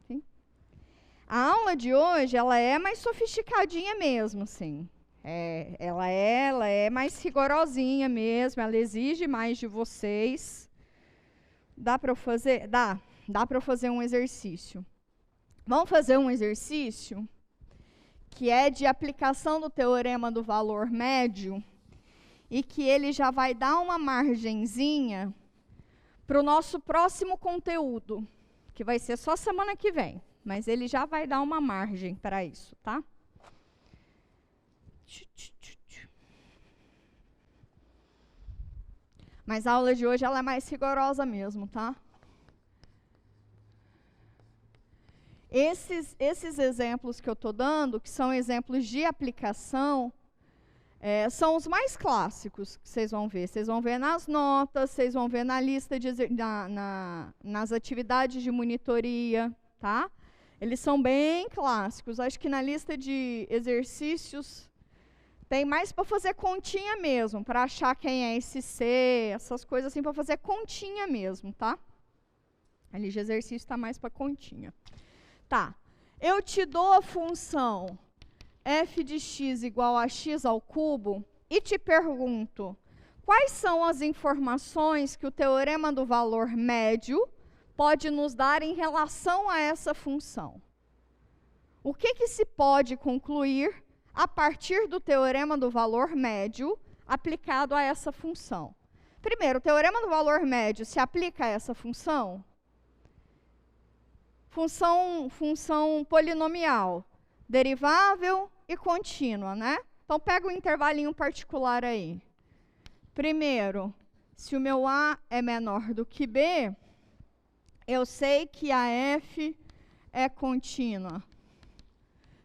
Sim? A aula de hoje, ela é mais sofisticadinha mesmo, sim. Ela é mais rigorosinha mesmo, ela exige mais de vocês. Dá para eu fazer? Dá para eu fazer um exercício. Vamos fazer um exercício que é de aplicação do teorema do valor médio e que ele já vai dar uma margenzinha para o nosso próximo conteúdo, que vai ser só semana que vem, mas ele já vai dar uma margem para isso, tá? Mas a aula de hoje ela é mais rigorosa mesmo, tá? Esses exemplos que eu estou dando, que são exemplos de aplicação, são os mais clássicos que vocês vão ver. Vocês vão ver nas notas, vocês vão ver na lista nas atividades de monitoria, tá? Eles são bem clássicos. Acho que na lista de exercícios tem mais para fazer continha mesmo, para achar quem é esse C, essas coisas assim, para fazer continha mesmo, tá? A lista de exercício está mais para continha. Tá, eu te dou a função f de x igual a x ao cubo e te pergunto, quais são as informações que o teorema do valor médio pode nos dar em relação a essa função? O que se pode concluir a partir do teorema do valor médio aplicado a essa função? Primeiro, o teorema do valor médio se aplica a essa função? Função polinomial, derivável e contínua, né? Então, pega um intervalinho particular aí. Primeiro, se o meu A é menor do que B, eu sei que a f é contínua,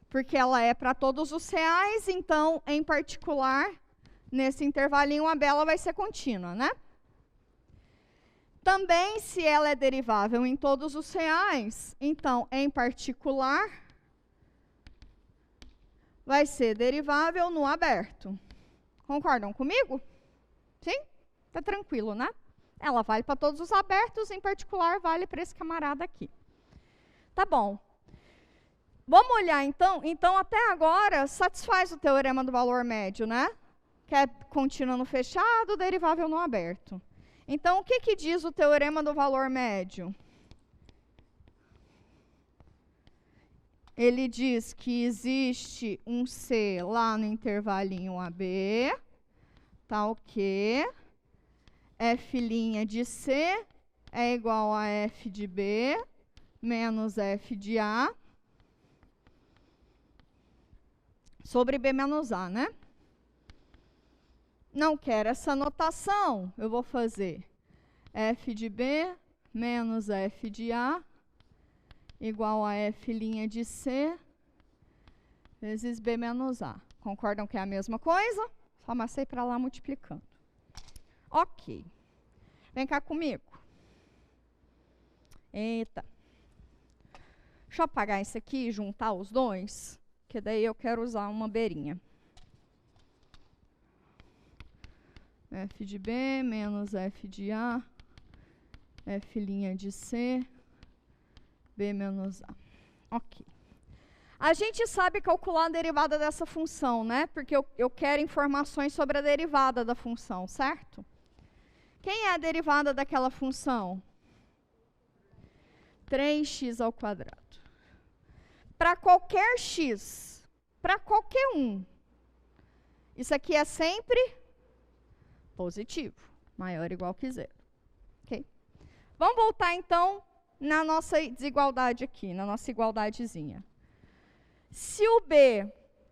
porque ela é para todos os reais, então, em particular, nesse intervalinho, a B ela vai ser contínua, né? Também, se ela é derivável em todos os reais, então, em particular, vai ser derivável no aberto. Concordam comigo? Sim? Tá tranquilo, né? Ela vale para todos os abertos, em particular, vale para esse camarada aqui. Tá bom. Vamos olhar, então. Então, até agora, satisfaz o teorema do valor médio, né? Que é contínua no fechado, derivável no aberto. Então, o que diz o teorema do valor médio? Ele diz que existe um C lá no intervalinho AB, tal que f' de C é igual a f de B menos f de A sobre B menos A, né? Não quero essa notação, eu vou fazer f de B menos f de A igual a f' de C vezes B menos A. Concordam que é a mesma coisa? Só amassei para lá multiplicando. Ok. Vem cá comigo. Eita. Deixa eu apagar isso aqui e juntar os dois, que daí eu quero usar uma beirinha. F de B menos F de A, F' de C, B menos A. Ok. A gente sabe calcular a derivada dessa função, né? Porque eu quero informações sobre a derivada da função, certo? Quem é a derivada daquela função? 3x ao quadrado. Para qualquer x, para qualquer um, isso aqui é sempre positivo, maior ou igual que zero. Ok? Vamos voltar, então, na nossa desigualdade aqui, na nossa igualdadezinha. Se o B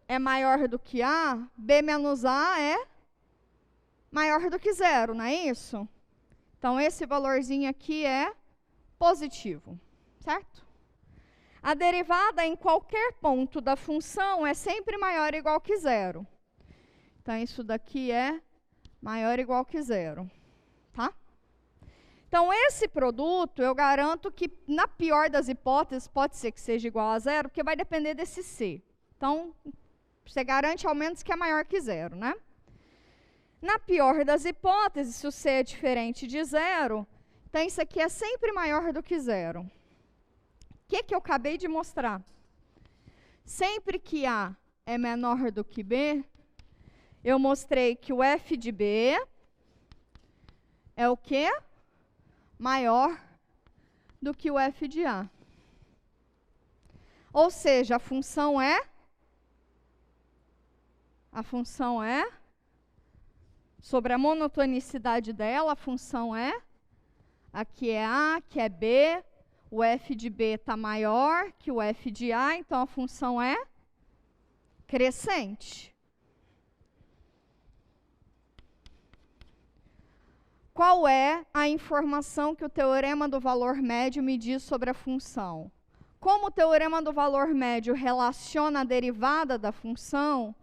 é maior do que A, B menos A é maior do que zero, não é isso? Então, esse valorzinho aqui é positivo, certo? A derivada em qualquer ponto da função é sempre maior ou igual que zero. Então, isso daqui é maior ou igual que zero, tá? Então, esse produto, eu garanto que, na pior das hipóteses, pode ser que seja igual a zero, porque vai depender desse C. Então, você garante ao menos que é maior que zero, né? Na pior das hipóteses, se o C é diferente de zero, então isso aqui é sempre maior do que zero. O que eu acabei de mostrar? Sempre que A é menor do que B, eu mostrei que o f de B é o quê? Maior do que o f de A. Ou seja, a função é sobre a monotonicidade dela, a função é, aqui é A, aqui é B, o f de B está maior que o f de A, então a função é crescente. Qual é a informação que o teorema do valor médio me diz sobre a função? Como o teorema do valor médio relaciona a derivada da função,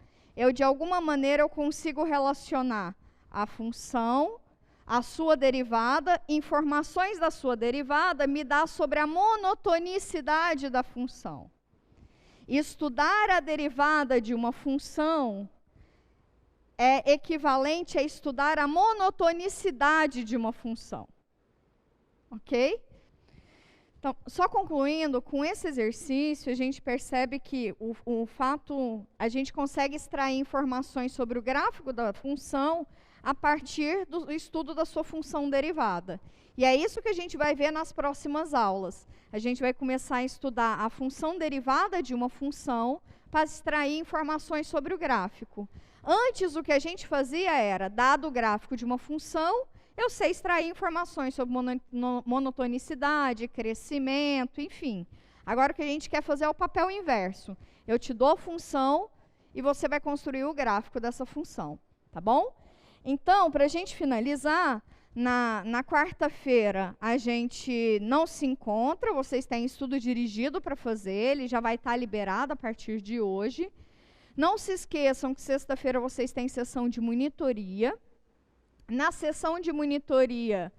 de alguma maneira eu consigo relacionar a função, a sua derivada, informações da sua derivada me dá sobre a monotonicidade da função. Estudar a derivada de uma função é equivalente a estudar a monotonicidade de uma função. Ok? Então, só concluindo, com esse exercício, a gente percebe que a gente consegue extrair informações sobre o gráfico da função a partir do estudo da sua função derivada. E é isso que a gente vai ver nas próximas aulas. A gente vai começar a estudar a função derivada de uma função para extrair informações sobre o gráfico. Antes, o que a gente fazia era, dado o gráfico de uma função, eu sei extrair informações sobre monotonicidade, crescimento, enfim. Agora, o que a gente quer fazer é o papel inverso. Eu te dou a função e você vai construir o gráfico dessa função, tá bom? Então, para a gente finalizar, na quarta-feira a gente não se encontra, vocês têm estudo dirigido para fazer, ele já vai estar liberado a partir de hoje. Não se esqueçam que sexta-feira vocês têm sessão de monitoria. Na sessão de monitoria,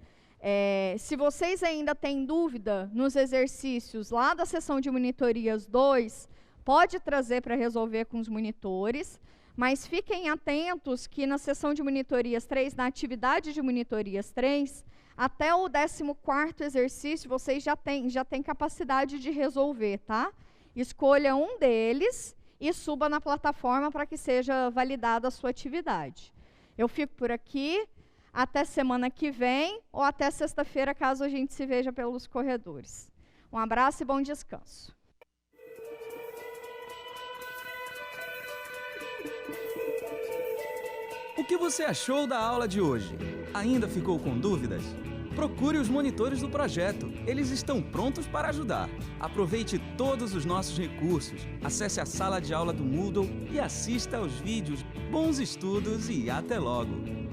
se vocês ainda têm dúvida nos exercícios lá da sessão de monitorias 2, pode trazer para resolver com os monitores, mas fiquem atentos que na sessão de monitorias 3, na atividade de monitorias 3, até o 14º exercício vocês já têm capacidade de resolver, tá? Escolha um deles e suba na plataforma para que seja validada a sua atividade. Eu fico por aqui, até semana que vem, ou até sexta-feira, caso a gente se veja pelos corredores. Um abraço e bom descanso. O que você achou da aula de hoje? Ainda ficou com dúvidas? Procure os monitores do projeto. Eles estão prontos para ajudar. Aproveite todos os nossos recursos. Acesse a sala de aula do Moodle e assista aos vídeos. Bons estudos e até logo!